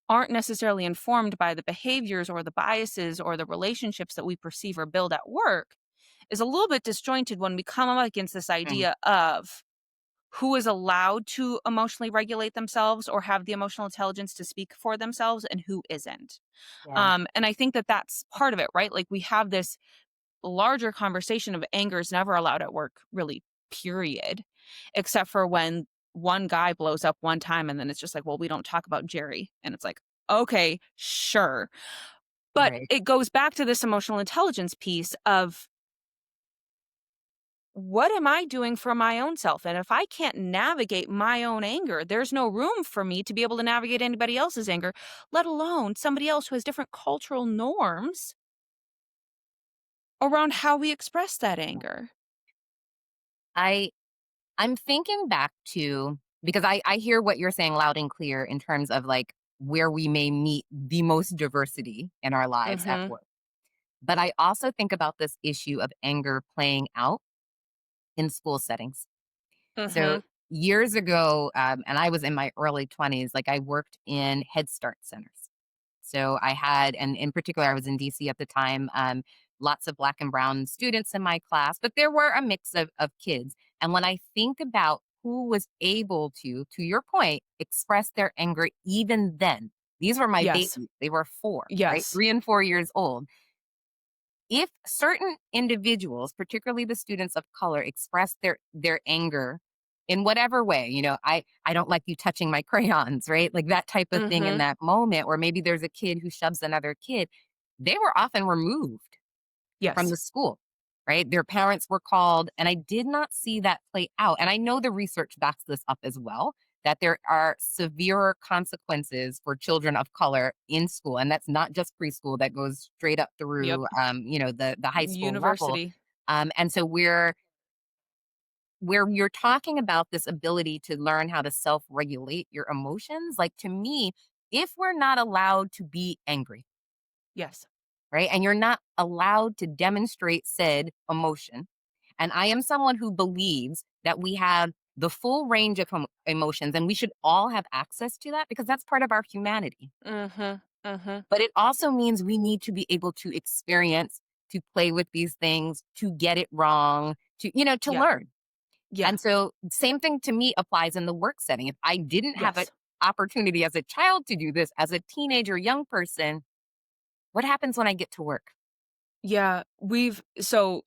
[SPEAKER 1] aren't necessarily informed by the behaviors or the biases or the relationships that we perceive or build at work is a little bit disjointed when we come up against this
[SPEAKER 2] Mm,
[SPEAKER 1] idea of who is allowed to emotionally regulate themselves or have the emotional intelligence to speak for themselves and who isn't.
[SPEAKER 2] yeah.
[SPEAKER 1] And I think that that's part of it, right? Like we have this larger conversation of anger is never allowed at work, really, period, except for when one guy blows up one time and then it's just like, well, we don't talk about Jerry. And it's like, okay, sure. But
[SPEAKER 2] Right.
[SPEAKER 1] it goes back to this emotional intelligence piece of what am I doing for my own self? And if I can't navigate my own anger, there's no room for me to be able to navigate anybody else's anger, let alone somebody else who has different cultural norms around how we express that anger.
[SPEAKER 2] I I'm thinking back to, because I hear what you're saying loud and clear in terms of like where we may meet the most diversity in our lives at
[SPEAKER 1] Mhm.
[SPEAKER 2] work. But I also think about this issue of anger playing out in school settings. So
[SPEAKER 1] Mhm.
[SPEAKER 2] years ago, and I was in my early 20s, like I worked in Head Start centers. So I had, and in particular, I was in DC at the time, lots of Black and Brown students in my class, but there were a mix of kids. And when I think about who was able to your point, express their anger even then, these were my
[SPEAKER 1] Yes.
[SPEAKER 2] babies. They were four, right?
[SPEAKER 1] Yes.
[SPEAKER 2] 3 and 4 years old. If certain individuals, particularly the students of color, express their anger in whatever way, I don't like you touching my crayons, right? Like that type of thing in
[SPEAKER 1] Mhm.
[SPEAKER 2] that moment, or maybe there's a kid who shoves another kid. They were often removed from
[SPEAKER 1] Yes.
[SPEAKER 2] the school, right? Their parents were called, and I did not see that play out. And I know the research backs this up as well, that there are severe consequences for children of color in school, and that's not just preschool. That goes straight up
[SPEAKER 1] Yep.
[SPEAKER 2] through, the high school level.
[SPEAKER 1] University.
[SPEAKER 2] And so where you're talking about this ability to learn how to self-regulate your emotions, like to me, if we're not allowed to be angry,
[SPEAKER 1] Yes.
[SPEAKER 2] right? And you're not allowed to demonstrate said emotion. And I am someone who believes that we have the full range of emotions and we should all have access to that because that's part of our humanity.
[SPEAKER 1] Mhm. Mhm.
[SPEAKER 2] But it also means we need to be able to experience, to play with these things, to get it wrong, to
[SPEAKER 1] Yeah.
[SPEAKER 2] learn.
[SPEAKER 1] Yeah.
[SPEAKER 2] And so, same thing to me applies in the work setting. If I didn't have an
[SPEAKER 1] Yes.
[SPEAKER 2] opportunity as a child to do this, as a teenager, young person, what happens when I get to work?
[SPEAKER 1] Yeah. So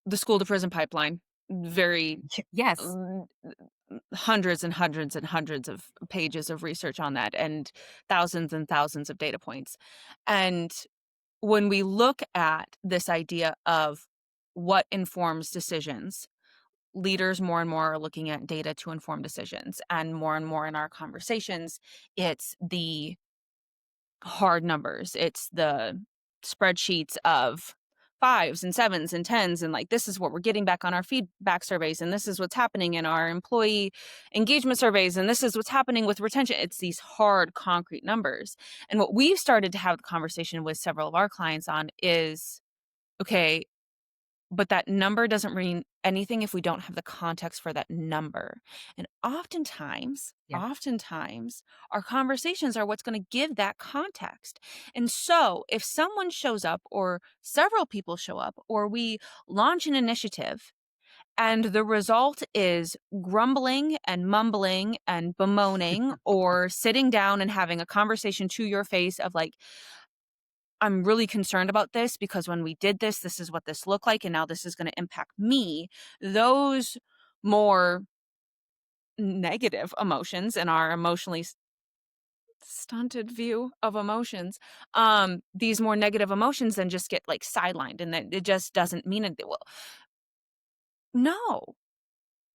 [SPEAKER 1] the school to prison pipeline, very
[SPEAKER 2] Yes.
[SPEAKER 1] mm, hundreds and hundreds and hundreds of pages of research on that and thousands of data points. And when we look at this idea of what informs decisions, leaders more and more are looking at data to inform decisions. And more in our conversations, it's the hard numbers. It's the spreadsheets of fives and sevens and tens and like this is what we're getting back on our feedback surveys and this is what's happening in our employee engagement surveys and this is what's happening with retention. It's these hard concrete numbers. And what we've started to have the conversation with several of our clients on is okay, but that number doesn't mean anything if we don't have the context for that number. And
[SPEAKER 2] Yeah.
[SPEAKER 1] oftentimes, our conversations are what's going to give that context. And so, if someone shows up, or several people show up, or we launch an initiative, and the result is grumbling and mumbling and bemoaning, or sitting down and having a conversation to your face of like, I'm really concerned about this because when we did this, this is what this looked like, and now this is going to impact me. Those more negative emotions and our emotionally stunted view of emotions, these more negative emotions then just get like sidelined, and then it just doesn't mean it. Well, no,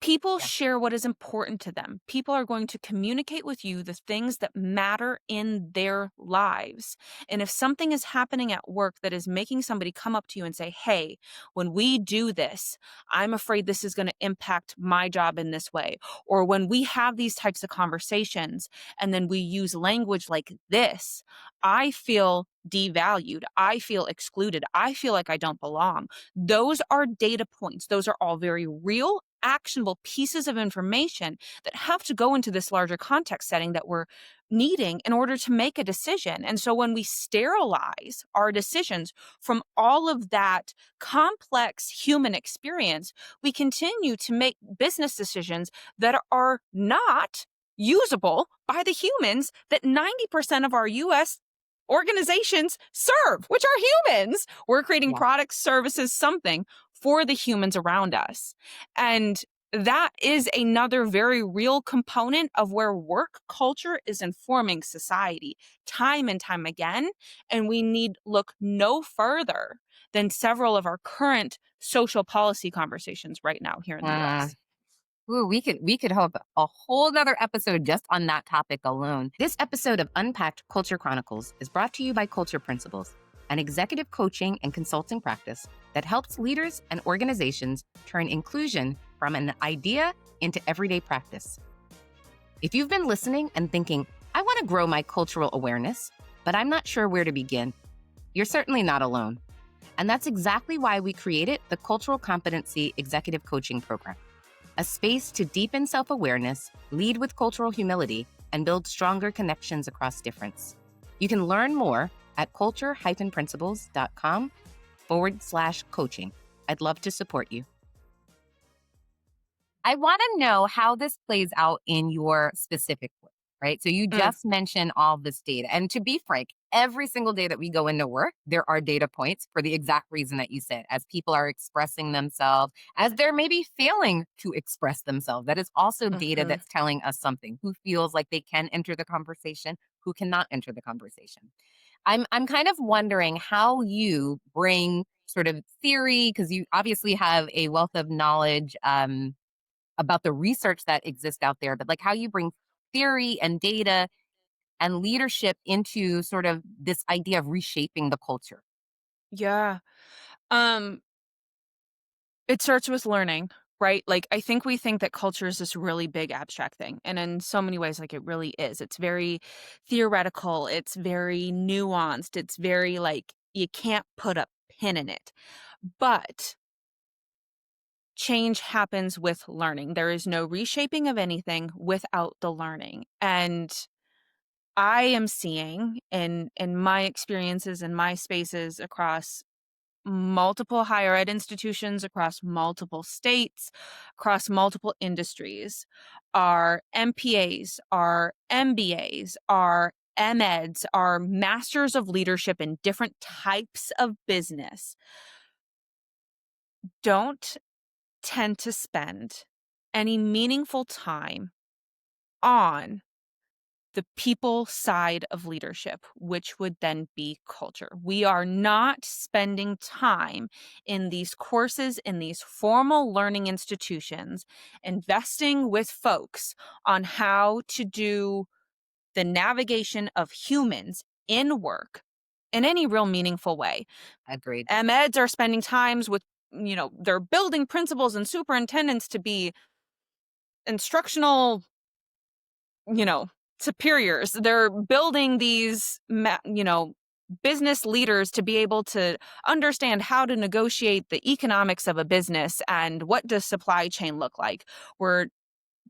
[SPEAKER 1] people
[SPEAKER 2] Yeah.
[SPEAKER 1] share what is important to them. People are going to communicate with you the things that matter in their lives. And if something is happening at work that is making somebody come up to you and say, hey, when we do this, I'm afraid this is going to impact my job in this way. Or when we have these types of conversations and then we use language like this, I feel devalued. I feel excluded. I feel like I don't belong. Those are data points. Those are all very real, actionable pieces of information that have to go into this larger context setting that we're needing in order to make a decision. And so when we sterilize our decisions from all of that complex human experience, we continue to make business decisions that are not usable by the humans that 90% of our US organizations serve, which are humans. We're creating
[SPEAKER 2] Yeah.
[SPEAKER 1] products, services, something for the humans around us. And that is another very real component of where work culture is informing society time and time again. And we need look no further than several of our current social policy conversations right now here in the
[SPEAKER 2] Uh,
[SPEAKER 1] US.
[SPEAKER 2] Ooh, we could have a whole nother episode just on that topic alone. This episode of Unpacked Culture Chronicles is brought to you by Culture Principles, an executive coaching and consulting practice that helps leaders and organizations turn inclusion from an idea into everyday practice. If you've been listening and thinking, I want to grow my cultural awareness, but I'm not sure where to begin, you're certainly not alone. And that's exactly why we created the Cultural Competency Executive Coaching Program, a space to deepen self-awareness, lead with cultural humility, and build stronger connections across difference. You can learn more at culture-principles.com/coaching. I'd love to support you. I want to know how this plays out in your specific work. right? So you
[SPEAKER 1] Mm,
[SPEAKER 2] just mentioned all this data. And to be frank, every single day that we go into work, there are data points for the exact reason that you said, as people are expressing themselves, as they're maybe failing to express themselves. That is also data
[SPEAKER 1] mhm.
[SPEAKER 2] that's telling us something. Who feels like they can enter the conversation, who cannot enter the conversation. I'm kind of wondering how you bring sort of theory, because you obviously have a wealth of knowledge about the research that exists out there, but like how you bring theory and data and leadership into sort of this idea of reshaping the culture.
[SPEAKER 1] Yeah. Um, it starts with learning, right? Like, I think we think that culture is this really big abstract thing, and in so many ways, like, it really is. It's very theoretical, it's very nuanced, it's very, like, you can't put a pin in it. But change happens with learning. There is no reshaping of anything without the learning, and I am seeing in my experiences in my spaces across multiple higher ed institutions, across multiple states, across multiple industries, our MPAs, our MBAs, our MEDs, our masters of leadership in different types of business don't tend to spend any meaningful time on the people side of leadership, which would then be culture. We are not spending time in these courses, in these formal learning institutions, investing with folks on how to do the navigation of humans in work in any real meaningful way.
[SPEAKER 2] Agreed.
[SPEAKER 1] MEDs are spending times with, they're building principals and superintendents to be instructional, you know, superiors. They're building these, business leaders to be able to understand how to negotiate the economics of a business and what does supply chain look like. We're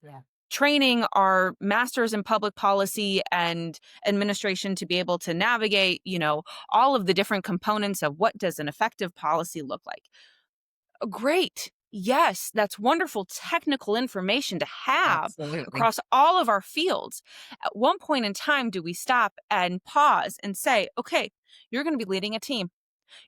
[SPEAKER 2] Yeah.
[SPEAKER 1] training our masters in public policy and administration to be able to navigate, all of the different components of what does an effective policy look like. Great. Yes, that's wonderful technical information to have
[SPEAKER 2] Absolutely.
[SPEAKER 1] across all of our fields. At one point in time, do we stop and pause and say, okay, you're going to be leading a team.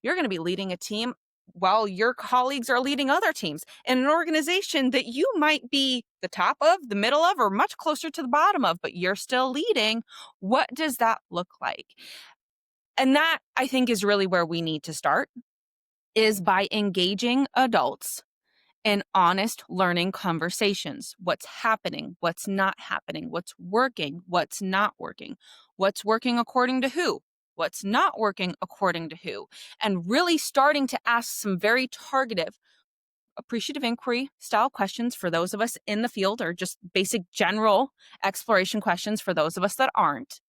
[SPEAKER 1] You're going to be leading a team while your colleagues are leading other teams in an organization that you might be the top of, the middle of, or much closer to the bottom of, but you're still leading. What does that look like? And that, I think, is really where we need to start, is by engaging adults and honest learning conversations. What's happening? What's not happening? What's working? What's working according to who? What's not working according to who? And really starting to ask some very targeted, appreciative inquiry style questions for those of us in the field, or just basic general exploration questions for those of us that aren't.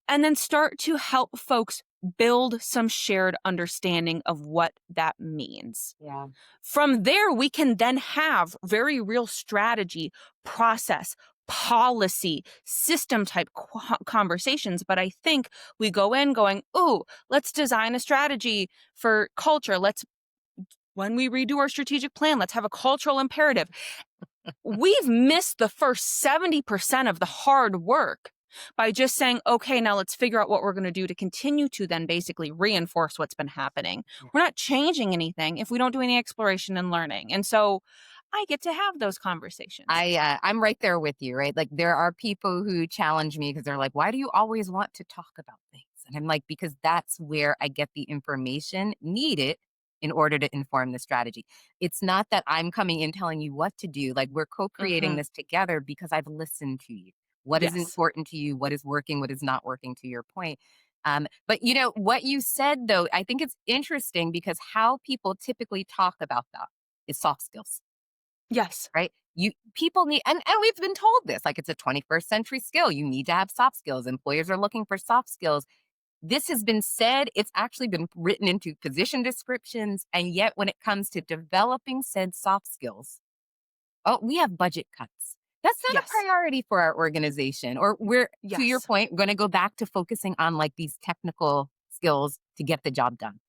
[SPEAKER 1] And then start to help folks build some shared understanding of what that means.
[SPEAKER 2] Yeah.
[SPEAKER 1] From there, we can then have very real strategy, process, policy, system type conversations. But I think we go in going, ooh, let's design a strategy for culture. When we redo our strategic plan, let's have a cultural imperative. We've missed the first 70% of the hard work by just saying, okay, now let's figure out what we're going to do to continue to then basically reinforce what's been happening. We're not changing anything if we don't do any exploration and learning. And so I get to have those conversations.
[SPEAKER 2] I'm right there with you, right? Like there are people who challenge me because they're like, "Why do you always want to talk about things?" And I'm like, "Because that's where I get the information needed in order to inform the strategy. It's not that I'm coming in telling you what to do. Like we're co-creating
[SPEAKER 1] Hmm.
[SPEAKER 2] this together because I've listened to you. What is
[SPEAKER 1] Yes.
[SPEAKER 2] important to you? What is working? What is not working? To your point." But you know what you said though, I think it's interesting because how people typically talk about that is soft skills,
[SPEAKER 1] Yes.
[SPEAKER 2] right? You people need, and we've been told this, like it's a 21st century skill. You need to have soft skills. Employers are looking for soft skills. This has been said, it's actually been written into position descriptions. And yet when it comes to developing said soft skills, oh, we have budget cuts. That's not a
[SPEAKER 1] Yes.
[SPEAKER 2] priority for our organization. Or we're, to your
[SPEAKER 1] Yes.
[SPEAKER 2] point, going to go back to focusing on like these technical skills to get the job done.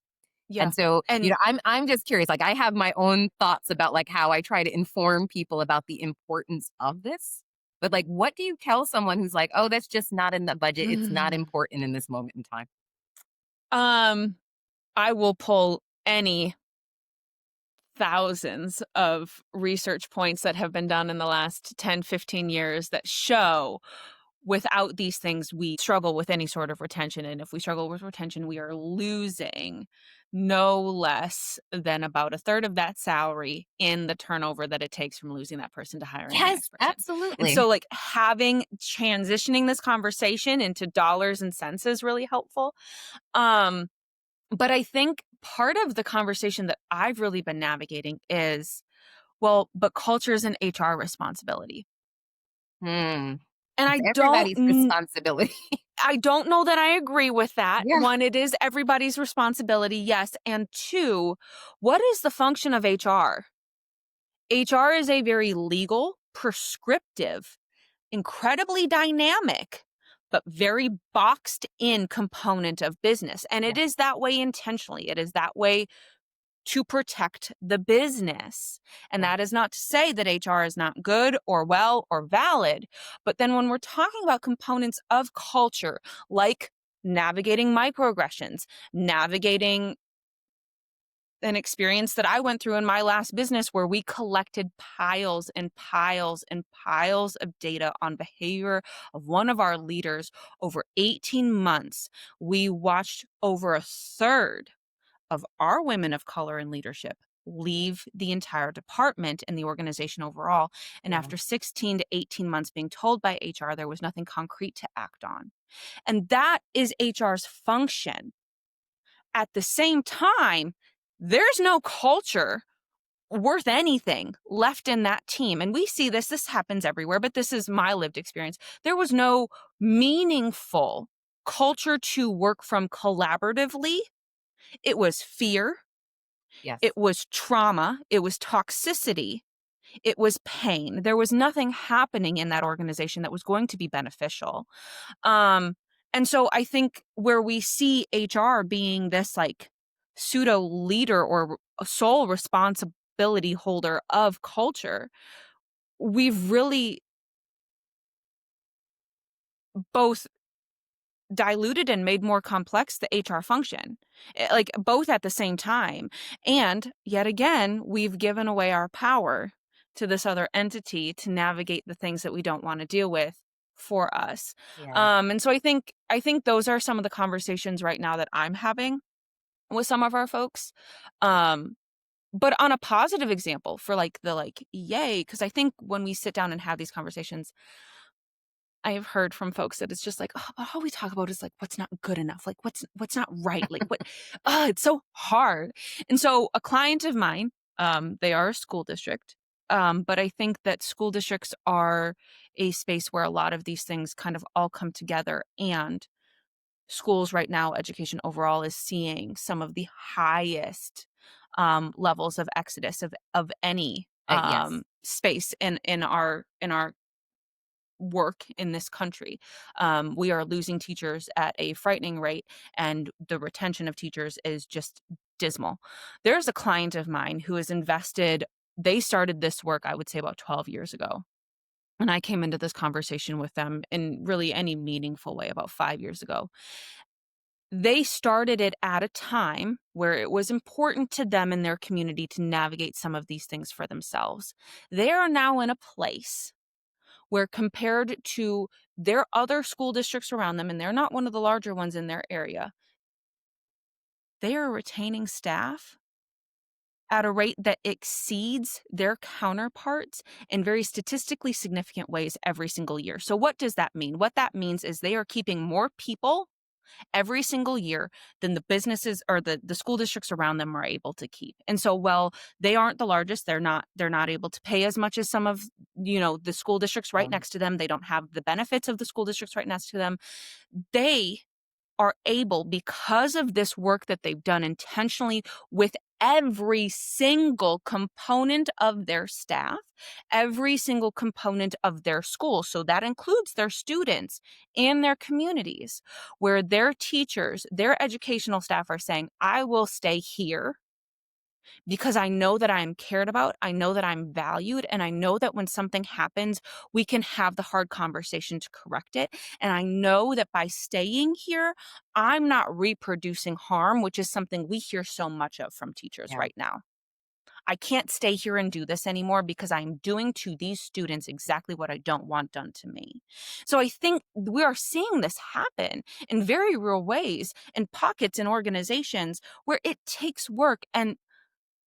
[SPEAKER 1] Yeah.
[SPEAKER 2] And so,
[SPEAKER 1] And
[SPEAKER 2] I'm just curious, like I have my own thoughts about like how I try to inform people about the importance of this. But, like, what do you tell someone who's like, "Oh, that's just not in the budget. It's not
[SPEAKER 1] Mm.
[SPEAKER 2] important in this moment in time."
[SPEAKER 1] Um, I will pull any thousands of research points that have been done in the last 10, 15 years that show without these things, we struggle with any sort of retention. And if we struggle with retention, we are losing no less than about a third of that salary in the turnover that it takes from losing that person to hiring the
[SPEAKER 2] Yes,
[SPEAKER 1] next person. And
[SPEAKER 2] absolutely.
[SPEAKER 1] so, like, having transitioning this conversation into dollars and cents is really helpful. Um, but I think part of the conversation that I've really been navigating is, well, but culture is an HR responsibility.
[SPEAKER 2] Hmm.
[SPEAKER 1] And
[SPEAKER 2] It's everybody's responsibility.
[SPEAKER 1] I don't know that I agree with that.
[SPEAKER 2] Yeah.
[SPEAKER 1] One, it is everybody's responsibility, yes, and two, what is the function of HR? HR is a very legal, prescriptive, incredibly dynamic, but very boxed in component of business, and it
[SPEAKER 2] Yeah,
[SPEAKER 1] is that way intentionally. It is that way to protect the business. And
[SPEAKER 2] yeah,
[SPEAKER 1] that is not to say that HR is not good or well or valid. But then when we're talking about components of culture, like navigating microaggressions, navigating an experience that I went through in my last business where we collected piles and piles and piles of data on behavior of one of our leaders over 18 months. We watched over a third of our women of color in leadership leave the entire department and the organization overall. And
[SPEAKER 2] yeah,
[SPEAKER 1] after 16 to 18 months being told by HR, there was nothing concrete to act on. And that is HR's function. At the same time, there's no culture worth anything left in that team. And we see this happens everywhere, but this is my lived experience. There was no meaningful culture to work from collaboratively. It was fear.
[SPEAKER 2] yes,
[SPEAKER 1] It was trauma, it was toxicity, it was pain. There was nothing happening in that organization that was going to be beneficial. Um, and so I think where we see HR being this like pseudo leader or a sole responsibility holder of culture, we've really both diluted and made more complex the HR function, like both at the same time. And yet again, we've given away our power to this other entity to navigate the things that we don't want to deal with for us.
[SPEAKER 2] yeah,
[SPEAKER 1] And so I think those are some of the conversations right now that I'm having with some of our folks. Um, but on a positive example for like the like yay, because I think when we sit down and have these conversations, I have heard from folks that it's just like, "Oh, all we talk about is, like, what's not good enough, like, what's not right, like, what" it's so hard. And so a client of mine, they are a school district, but I think that school districts are a space where a lot of these things kind of all come together, and schools right now, education overall is seeing some of the highest, levels of exodus of any,
[SPEAKER 2] yes,
[SPEAKER 1] space in our work in this country. We are losing teachers at a frightening rate, and the retention of teachers is just dismal. There's a client of mine who has invested, they started this work, I would say, about 12 years ago. And I came into this conversation with them in really any meaningful way about 5 years ago. They started it at a time where it was important to them in their community to navigate some of these things for themselves. They are now in a place where compared to their other school districts around them, and they're not one of the larger ones in their area, they are retaining staff at a rate that exceeds their counterparts in very statistically significant ways every single year. So what does that mean? What that means is they are keeping more people every single year than the businesses or the school districts around them are able to keep. And so while they aren't the largest, they're not able to pay as much as some of, the school districts right
[SPEAKER 2] um,
[SPEAKER 1] next to them. They don't have the benefits of the school districts right next to them. They are able, because of this work that they've done intentionally with every single component of their staff, every single component of their school. So that includes their students and their communities, where their teachers, their educational staff are saying, I will stay here because I know that I'm cared about, I know that I'm valued, and I know that when something happens, we can have the hard conversation to correct it. And I know that by staying here, I'm not reproducing harm, which is something we hear so much of from teachers
[SPEAKER 2] Yeah.
[SPEAKER 1] right now. I can't stay here and do this anymore because I'm doing to these students exactly what I don't want done to me. So I think we are seeing this happen in very real ways in pockets and organizations where it takes work. And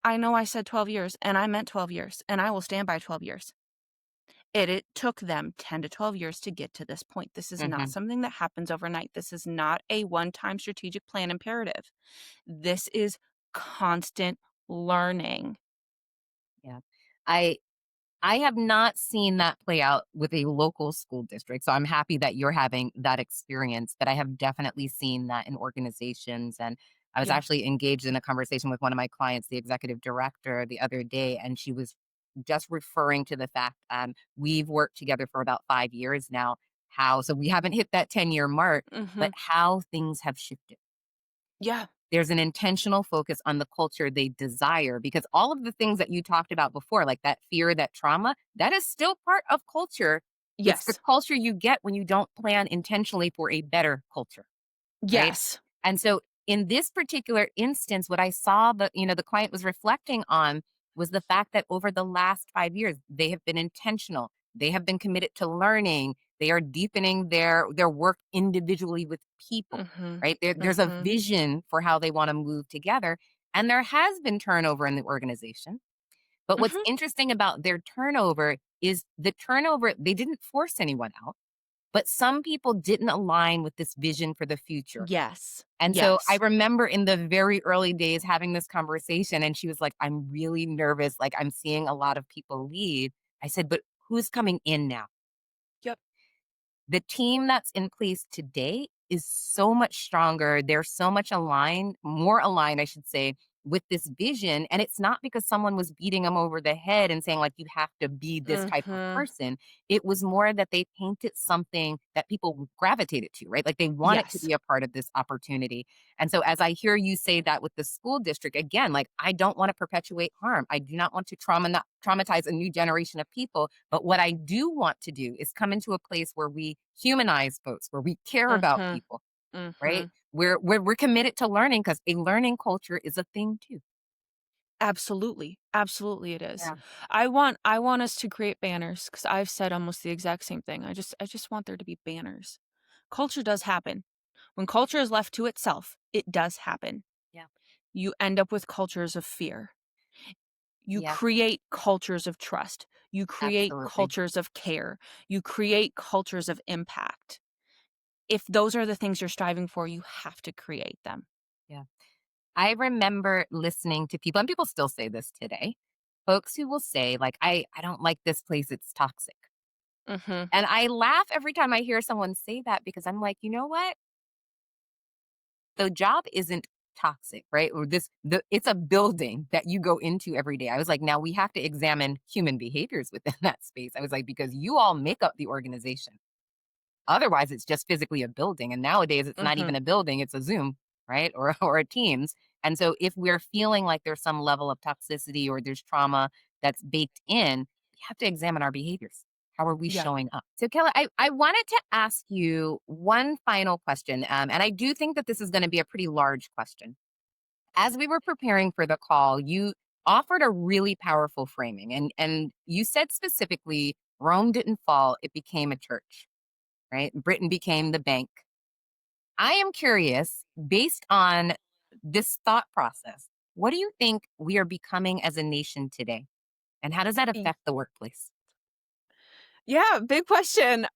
[SPEAKER 1] I know I said 12 years, and I meant 12 years, and I will stand by 12 years. It took them 10 to 12 years to get to this point. This is not
[SPEAKER 2] Hmm.
[SPEAKER 1] something that happens overnight. This is not a one-time strategic plan imperative. This is constant learning.
[SPEAKER 2] Yeah. I I have not seen that play out with a local school district, so I'm happy that you're having that experience, but I have definitely seen that in organizations, and I was
[SPEAKER 1] Yeah.
[SPEAKER 2] actually engaged in a conversation with one of my clients, the executive director, the other day, and she was just referring to the fact, we've worked together for about 5 years now, how so we haven't hit that 10-year mark, but
[SPEAKER 1] Mhm.
[SPEAKER 2] how things have shifted.
[SPEAKER 1] Yeah.
[SPEAKER 2] There's an intentional focus on the culture they desire because all of the things that you talked about before, like that fear, that trauma, that is still part of culture. It's the
[SPEAKER 1] Yes.
[SPEAKER 2] culture you get when you don't plan intentionally for a better culture, right?
[SPEAKER 1] Yes.
[SPEAKER 2] And so in this particular instance, what I saw the client was reflecting on was the fact that over the last 5 years, they have been intentional. They have been committed to learning. They are deepening their work individually with people,
[SPEAKER 1] Mhm.
[SPEAKER 2] right? There's a
[SPEAKER 1] Mhm.
[SPEAKER 2] vision for how they want to move together. And there has been turnover in the organization. But what's
[SPEAKER 1] Mhm.
[SPEAKER 2] interesting about their turnover is the turnover, they didn't force anyone out, but some people didn't align with this vision for the future.
[SPEAKER 1] Yes.
[SPEAKER 2] And so I
[SPEAKER 1] Yes.
[SPEAKER 2] remember in the very early days having this conversation, and she was like, "I'm really nervous. Like, I'm seeing a lot of people leave." I said, "But who's coming in now?"
[SPEAKER 1] Yep.
[SPEAKER 2] The team that's in place today is so much stronger. They're so much aligned, more aligned, I should say, with this vision. And it's not because someone was beating them over the head and saying, like, you have to be this type of
[SPEAKER 1] Mhm.
[SPEAKER 2] person. It was more that they painted something that people gravitated to, right? Like they wanted to
[SPEAKER 1] Yes.
[SPEAKER 2] be a part of this opportunity. And so, as I hear you say that with the school district, again, like, I don't want to perpetuate harm. I do not want to traumatize a new generation of people. But what I do want to do is come into a place where we humanize folks, where we care about
[SPEAKER 1] Mhm.
[SPEAKER 2] people, right?
[SPEAKER 1] Mhm.
[SPEAKER 2] We're committed to learning because a learning culture is a thing too.
[SPEAKER 1] Absolutely. Absolutely it is.
[SPEAKER 2] Yeah.
[SPEAKER 1] I want us to create banners because 'cause I've said almost the exact same thing. I just want there to be banners. Culture does happen. When culture is left to itself, it does happen.
[SPEAKER 2] Yeah.
[SPEAKER 1] You end up with cultures of fear. You
[SPEAKER 2] Yeah.
[SPEAKER 1] create cultures of trust. You create
[SPEAKER 2] Absolutely.
[SPEAKER 1] cultures of care. You create cultures of impact. If those are the things you're striving for, you have to create them.
[SPEAKER 2] Yeah. I remember listening to people, and people still say this today, folks who will say, like, I don't like this place, it's toxic.
[SPEAKER 1] Mhm.
[SPEAKER 2] And I laugh every time I hear someone say that because I'm like, you know what? The job isn't toxic, right? Or it's a building that you go into every day. I was like, now we have to examine human behaviors within that space. I was like, because you all make up the organization. Otherwise, it's just physically a building. And nowadays it's not even
[SPEAKER 1] Mhm.
[SPEAKER 2] a building, it's a Zoom, right? Or or a Teams. And so if we're feeling like there's some level of toxicity or there's trauma that's baked in, we have to examine our behaviors. How are we
[SPEAKER 1] Yeah.
[SPEAKER 2] showing up? So, Kella, I wanted to ask you one final question. And I do think that this is going to be a pretty large question. As we were preparing for the call, you offered a really powerful framing. And you said specifically, Rome didn't fall, it became a church, right? Britain became the bank. I am curious, based on this thought process, what do you think we are becoming as a nation today? And how does that
[SPEAKER 1] Y
[SPEAKER 2] affect the workplace?
[SPEAKER 1] Yeah, big question.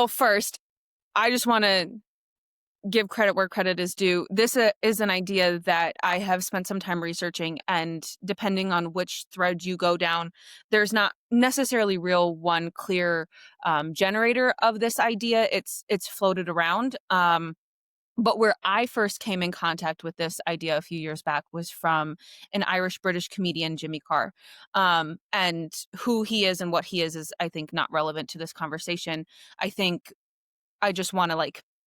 [SPEAKER 1] First, I just wanna give credit where credit is due. This, is an idea that I have spent some time researching, and depending on which thread you go down, there's not necessarily real one clear, generator of this idea. It's floated around, but where I first came in contact with this idea a few years back was from an Irish-British comedian, Jimmy Carr. And who he is and what he is, I think, not relevant to this conversation. I think I just wanna,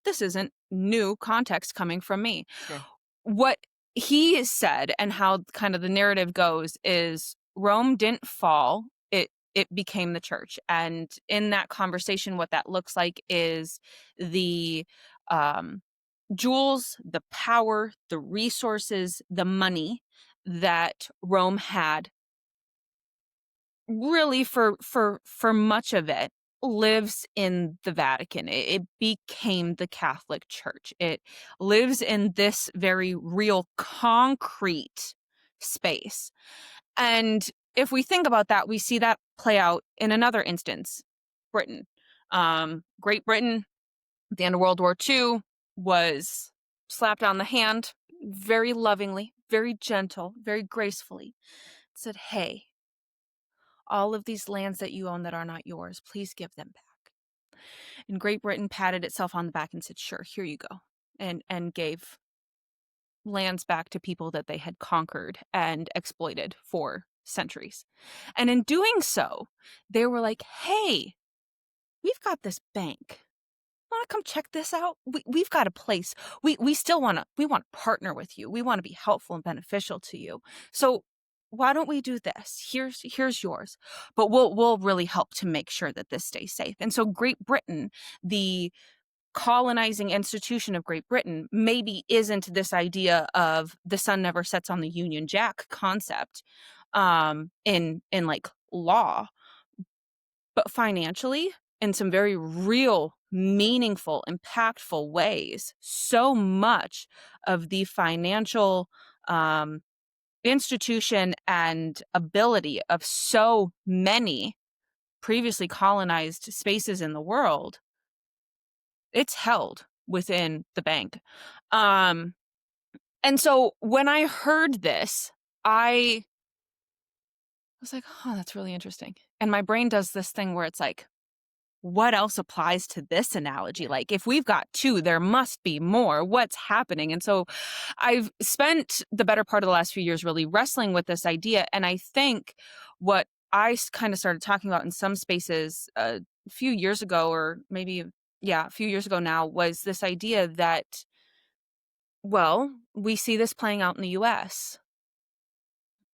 [SPEAKER 1] this isn't new context coming from me.
[SPEAKER 2] Sure.
[SPEAKER 1] what he said and how kind of the narrative goes is Rome didn't fall, it became the church. And in that conversation, what that looks like is the um, jewels, the power, the resources, the money that Rome had really for much of it lives in the Vatican. It became the Catholic Church. It lives in this very real concrete space. And if we think about that, we see that play out in another instance, Britain. Great Britain, at the end of World War II, was slapped on the hand very lovingly, very gentle, very gracefully. Said, hey, all of these lands that you own that are not yours, please give them back. And Great Britain patted itself on the back and said, sure, here you go. And gave lands back to people that they had conquered and exploited for centuries. And in doing so, they were like, hey, we've got this bank. Want to come check this out? We've got a place. We still we want to partner with you. We want to be helpful and beneficial to you. So why don't we do this? Here's yours. But we'll really help to make sure that this stays safe. And so Great Britain, the colonizing institution of Great Britain, maybe isn't this idea of the sun never sets on the Union Jack concept in like law, but financially, in some very real, meaningful, impactful ways, so much of the financial institution and ability of so many previously colonized spaces in the world, it's held within the bank. Um, and so when I heard this, I was like, oh, that's really interesting. And my brain does this thing where it's like, what else applies to this analogy? Like, if we've got two, there must be more. What's happening? And so I've spent the better part of the last few years really wrestling with this idea. And I think what I kind of started talking about in some spaces a few years ago, or maybe, yeah, a few years ago now, was this idea that, well, we see this playing out in the US.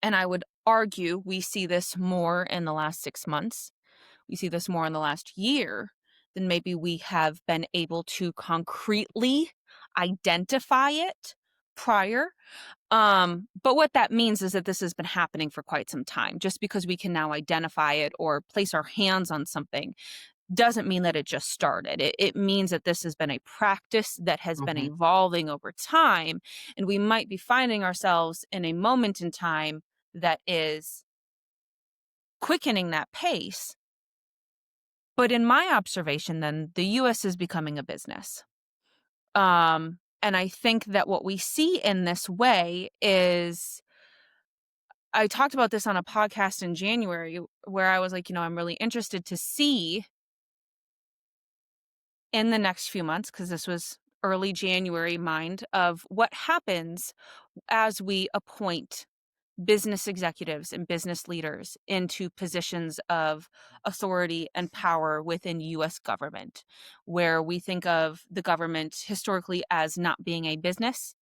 [SPEAKER 1] And I would argue we see this more in the last 6 months. We see this more in the last year than maybe we have been able to concretely identify it prior. But what that means is that this has been happening for quite some time. Just because we can now identify it or place our hands on something doesn't mean that it just started. It means that this has been a practice that has been
[SPEAKER 2] Mhm.
[SPEAKER 1] evolving over time. And we might be finding ourselves in a moment in time that is quickening that pace. But in my observation, then the US is becoming a business. And I think that what we see in this way is I talked about this on a podcast in January where I was like, I'm really interested to see in the next few months, because this was early January mind, of what happens as we appoint business executives and business leaders into positions of authority and power within US government, where we think of the government historically as not being a business.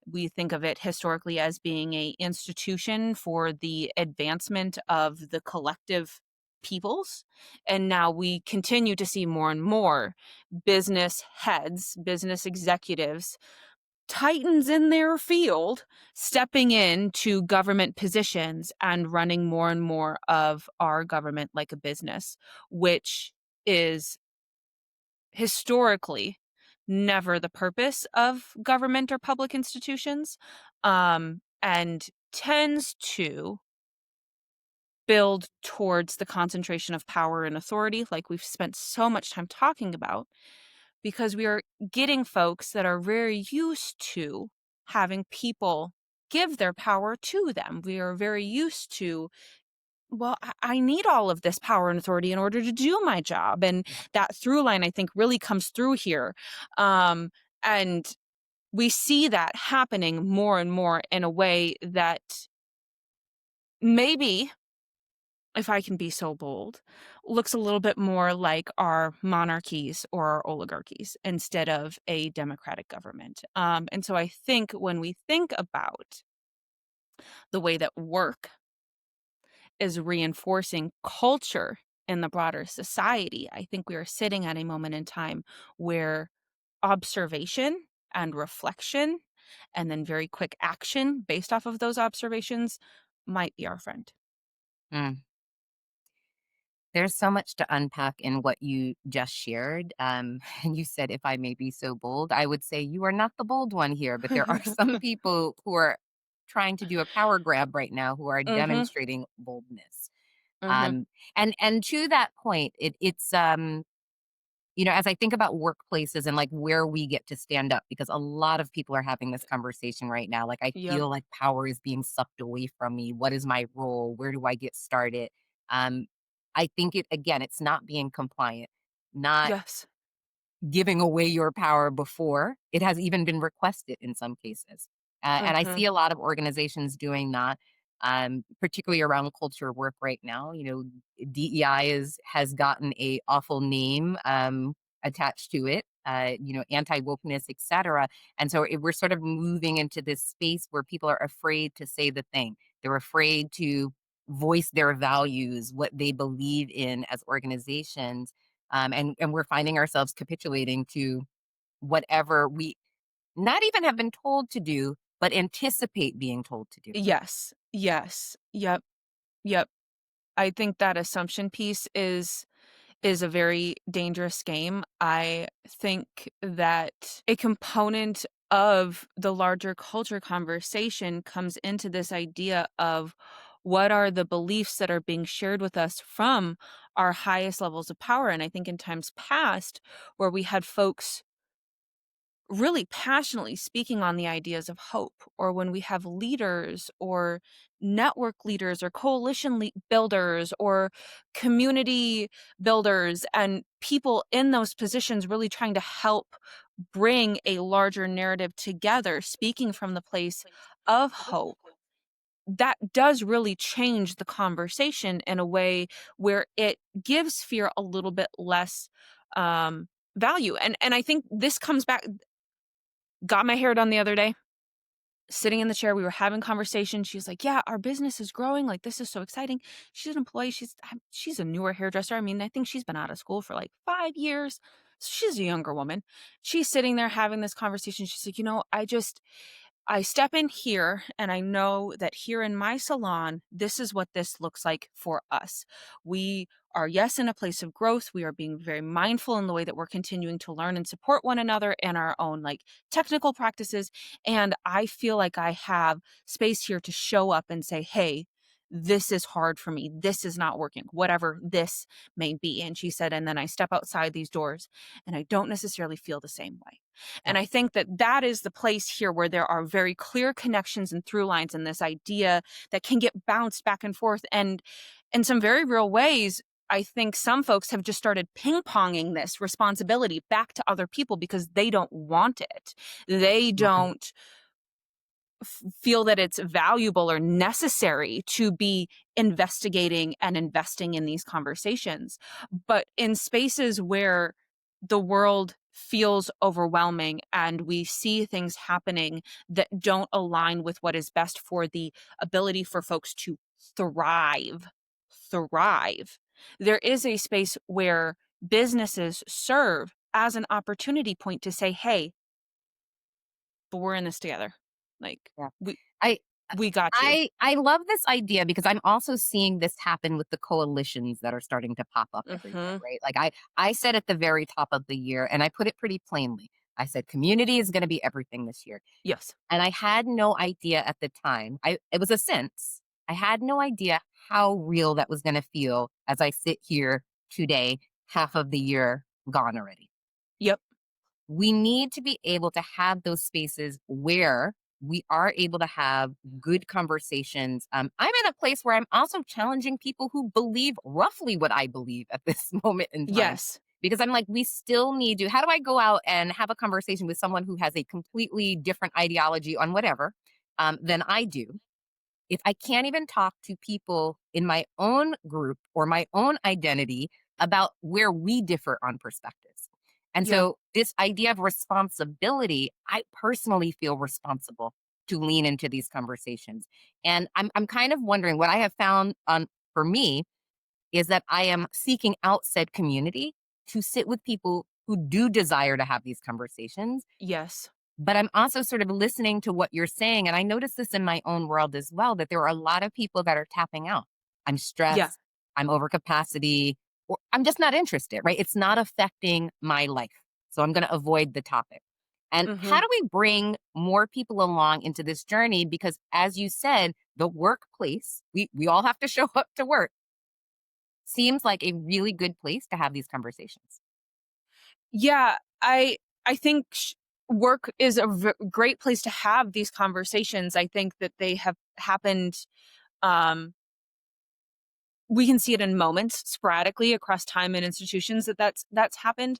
[SPEAKER 1] We think of it historically as being a institution for the advancement of the collective peoples. And now we continue to see more and more business heads, business executives, titans in their field stepping into government positions and running more and more of our government like a business, which is historically never the purpose of government or public institutions, and tends to build towards the concentration of power and authority, like we've spent so much time talking about, because we are getting folks that are very used to having people give their power to them. We are very used to, well, I need all of this power and authority in order to do my job. And that through line, I think, really comes through here. And we see that happening more and more in a way that maybe if I can be so bold, looks a little bit more like our monarchies or our oligarchies instead of a democratic government. And so I think when we think about the way that work is reinforcing culture in the broader society, I think we are sitting at a moment in time where observation and reflection and then very quick action based off of those observations might be our friend.
[SPEAKER 2] Mm. There's so much to unpack in what you just shared. And you said, if I may be so bold, I would say you are not the bold one here, but there are some people who are trying to do a power grab right now who are
[SPEAKER 1] Mhm,
[SPEAKER 2] demonstrating boldness.
[SPEAKER 1] mhm.
[SPEAKER 2] And to that point, as I think about workplaces and like where we get to stand up, because a lot of people are having this conversation right now. Like, I
[SPEAKER 1] Yep.
[SPEAKER 2] feel like power is being sucked away from me. What is my role? Where do I get started? Um, I think again, it's not being compliant, not
[SPEAKER 1] Yes.
[SPEAKER 2] giving away your power before it has even been requested in some cases. And I see
[SPEAKER 1] Mhm.
[SPEAKER 2] a lot of organizations doing that, particularly around culture work right now. DEI has gotten a awful name attached to it. Anti wokeness, etc. And so we're sort of moving into this space where people are afraid to say the thing. They're afraid to voice their values, what they believe in as organizations, and we're finding ourselves capitulating to whatever we not even have been told to do, but anticipate being told to do.
[SPEAKER 1] Yes. Yes. Yep. Yep. I think that assumption piece is a very dangerous game. I think that a component of the larger culture conversation comes into this idea of what are the beliefs that are being shared with us from our highest levels of power. And I think in times past, where we had folks really passionately speaking on the ideas of hope, or when we have leaders or network leaders or coalition builders or community builders and people in those positions really trying to help bring a larger narrative together, speaking from the place of hope, that does really change the conversation in a way where it gives fear a little bit less value. And I think this comes back. Got my hair done the other day, sitting in the chair, we were having conversation. She's like, "Yeah, our business is growing. Like, this is so exciting." She's an employee. She's a newer hairdresser. I mean, I think she's been out of school for like 5 years. So she's a younger woman. She's sitting there having this conversation. She's like, I step in here and I know that here in my salon, this is what this looks like for us. We are, yes, in a place of growth. We are being very mindful in the way that we're continuing to learn and support one another in our own like technical practices. And I feel like I have space here to show up and say, hey, this is hard for me. This is not working, whatever this may be. And she said, and then I step outside these doors and I don't necessarily feel the same way.
[SPEAKER 2] Yeah.
[SPEAKER 1] And I think that that is the place here where there are very clear connections and through lines in this idea that can get bounced back and forth. And in some very real ways, I think some folks have just started ping ponging this responsibility back to other people because they don't want it. They
[SPEAKER 2] Okay.
[SPEAKER 1] don't feel that it's valuable or necessary to be investigating and investing in these conversations. But in spaces where the world feels overwhelming and we see things happening that don't align with what is best for the ability for folks to thrive, thrive, there is a space where businesses serve as an opportunity point to say, hey, but we're in this together. Like,
[SPEAKER 2] Yeah.
[SPEAKER 1] we
[SPEAKER 2] I
[SPEAKER 1] we got you.
[SPEAKER 2] I love this idea because I'm also seeing this happen with the coalitions that are starting to pop up everywhere,
[SPEAKER 1] Mhm.
[SPEAKER 2] right? Like I said at the very top of the year, and I put it pretty plainly. I said community is going to be everything this year.
[SPEAKER 1] Yes.
[SPEAKER 2] And I had no idea at the time. It was a sense. I had no idea how real that was going to feel as I sit here today, half of the year gone already.
[SPEAKER 1] Yep.
[SPEAKER 2] We need to be able to have those spaces where we are able to have good conversations. I'm in a place where I'm also challenging people who believe roughly what I believe at this moment in time.
[SPEAKER 1] Yes.
[SPEAKER 2] Because I'm like, we still need to. How do I go out and have a conversation with someone who has a completely different ideology on whatever than I do? if I can't even talk to people in my own group or my own identity about where we differ on perspectives. And
[SPEAKER 1] Yeah.
[SPEAKER 2] so, this idea of responsibility, I personally feel responsible to lean into these conversations. And I'm kind of wondering what I have found on for me is that I am seeking out said community to sit with people who do desire to have these conversations,
[SPEAKER 1] Yes.
[SPEAKER 2] but I'm also sort of listening to what you're saying, and I notice this in my own world as well, that there are a lot of people that are tapping out. I'm
[SPEAKER 1] Yeah.
[SPEAKER 2] stressed, I'm over capacity, or I'm just not interested, right? It's not affecting my life. So I'm going to avoid the topic. And how
[SPEAKER 1] Mhm.
[SPEAKER 2] do we bring more people along into this journey? Because as you said, the workplace, we all have to show up to work, seems like a really good place to have these conversations.
[SPEAKER 1] Yeah, I think work is a great place to have these conversations. I think that they have happened. Um, we can see it in moments, sporadically across time and institutions that's happened.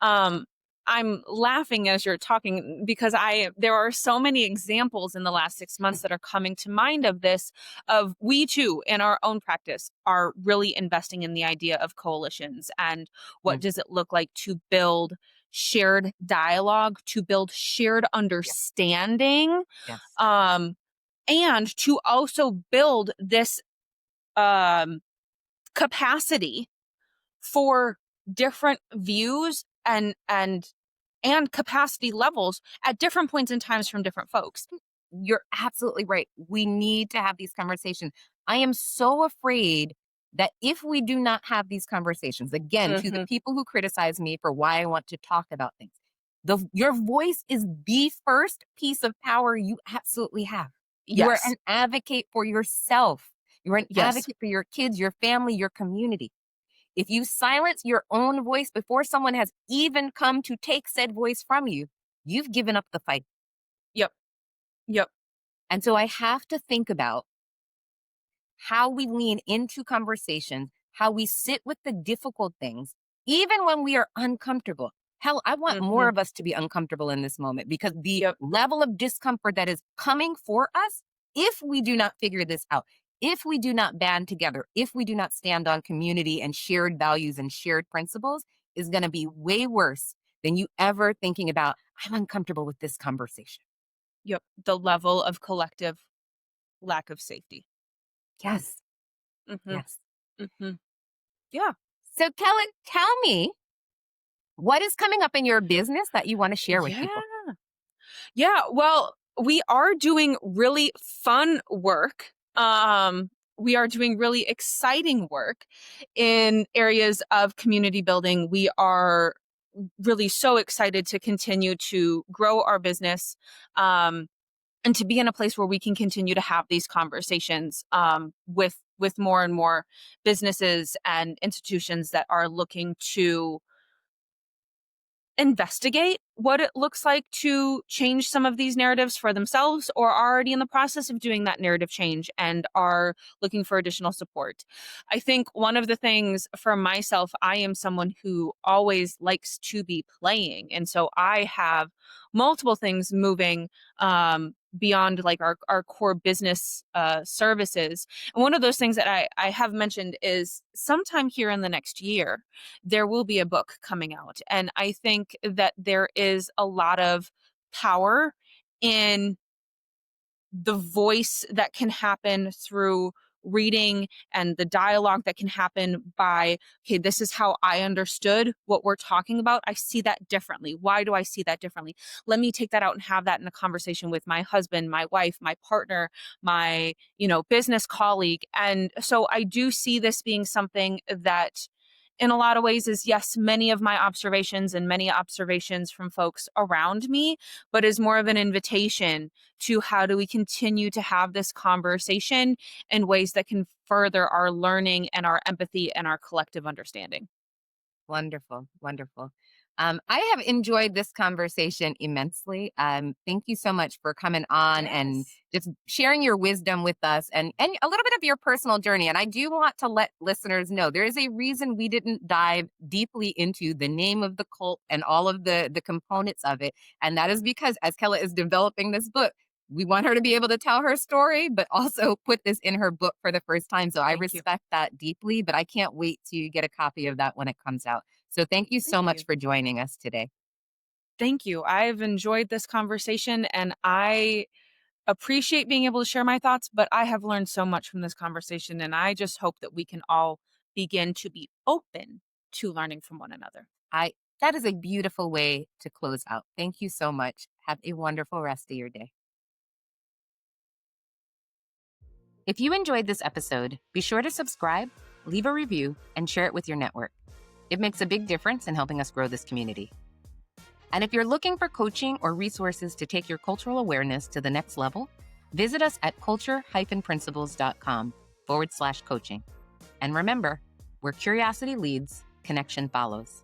[SPEAKER 1] Um, I'm laughing as you're talking because I there are so many examples in the last 6 months that are coming to mind of this, of we too in our own practice are really investing in the idea of coalitions and what
[SPEAKER 2] Mm,
[SPEAKER 1] does it look like to build shared dialogue, to build shared
[SPEAKER 2] yeah.
[SPEAKER 1] understanding,
[SPEAKER 2] Yes.
[SPEAKER 1] um, and to also build this um, capacity for different views and capacity levels at different points in times from different folks.
[SPEAKER 2] You're absolutely right. We need to have these conversations. I am so afraid that if we do not have these conversations, again, to the
[SPEAKER 1] Mhm.
[SPEAKER 2] people who criticize me for why I want to talk about things, your voice is the first piece of power you absolutely have. You are
[SPEAKER 1] Yes.
[SPEAKER 2] an advocate for yourself. You're an
[SPEAKER 1] Yes.
[SPEAKER 2] advocate for your kids, your family, your community. If you silence your own voice before someone has even come to take said voice from you, you've given up the fight.
[SPEAKER 1] Yep. Yep.
[SPEAKER 2] And so I have to think about how we lean into conversations, how we sit with the difficult things, even when we are uncomfortable. Hell, I want more
[SPEAKER 1] Mhm.
[SPEAKER 2] of us to be uncomfortable in this moment because the
[SPEAKER 1] Yep.
[SPEAKER 2] level of discomfort that is coming for us, if we do not figure this out, if we do not band together, if we do not stand on community and shared values and shared principles, is going to be way worse than you ever thinking about, I'm uncomfortable with this conversation.
[SPEAKER 1] Yep. The level of collective lack of safety.
[SPEAKER 2] Yes.
[SPEAKER 1] Mhm.
[SPEAKER 2] Yes.
[SPEAKER 1] Mhm. Yeah.
[SPEAKER 2] So, Kellen, tell me, what is coming up in your business that you wanna share with
[SPEAKER 1] Yeah.
[SPEAKER 2] people?
[SPEAKER 1] Yeah, well, we are doing really fun work. We are doing really exciting work in areas of community building. We are really so excited to continue to grow our business, and to be in a place where we can continue to have these conversations, with more and more businesses and institutions that are looking to investigate what it looks like to change some of these narratives for themselves or are already in the process of doing that narrative change and are looking for additional support. I think one of the things for myself, I am someone who always likes to be playing. And so I have multiple things moving beyond like our core business services. And one of those things that I have mentioned is sometime here in the next year, there will be a book coming out. And I think that there is a lot of power in the voice that can happen through reading and the dialogue that can happen by, okay, this is how I understood what we're talking about. I see that differently. Why do I see that differently? Let me take that out and have that in a conversation with my husband, my wife, my partner, my, business colleague. And so I do see this being something that in a lot of ways is, yes, many of my observations and many observations from folks around me, but is more of an invitation to how do we continue to have this conversation in ways that can further our learning and our empathy and our collective understanding.
[SPEAKER 2] Wonderful, wonderful. I have enjoyed this conversation immensely. Thank you so much for coming on and
[SPEAKER 1] Yes.
[SPEAKER 2] just sharing your wisdom with us and a little bit of your personal journey. And I do want to let listeners know there is a reason we didn't dive deeply into the name of the cult and all of the components of it. And that is because as Kella is developing this book, we want her to be able to tell her story, but also put this in her book for the first time. So I
[SPEAKER 1] Thank you.
[SPEAKER 2] respect that deeply, but I can't wait to get a copy of that when it comes out. So thank you so
[SPEAKER 1] Thank
[SPEAKER 2] much
[SPEAKER 1] you.
[SPEAKER 2] for joining us today.
[SPEAKER 1] Thank you. I've enjoyed this conversation and I appreciate being able to share my thoughts, but I have learned so much from this conversation. And I just hope that we can all begin to be open to learning from one another.
[SPEAKER 2] I That is a beautiful way to close out. Thank you so much. Have a wonderful rest of your day. If you enjoyed this episode, be sure to subscribe, leave a review, and share it with your network. It makes a big difference in helping us grow this community. And if you're looking for coaching or resources to take your cultural awareness to the next level, visit us at culture-principles.com/coaching. And remember, where curiosity leads, connection follows.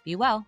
[SPEAKER 2] Be well.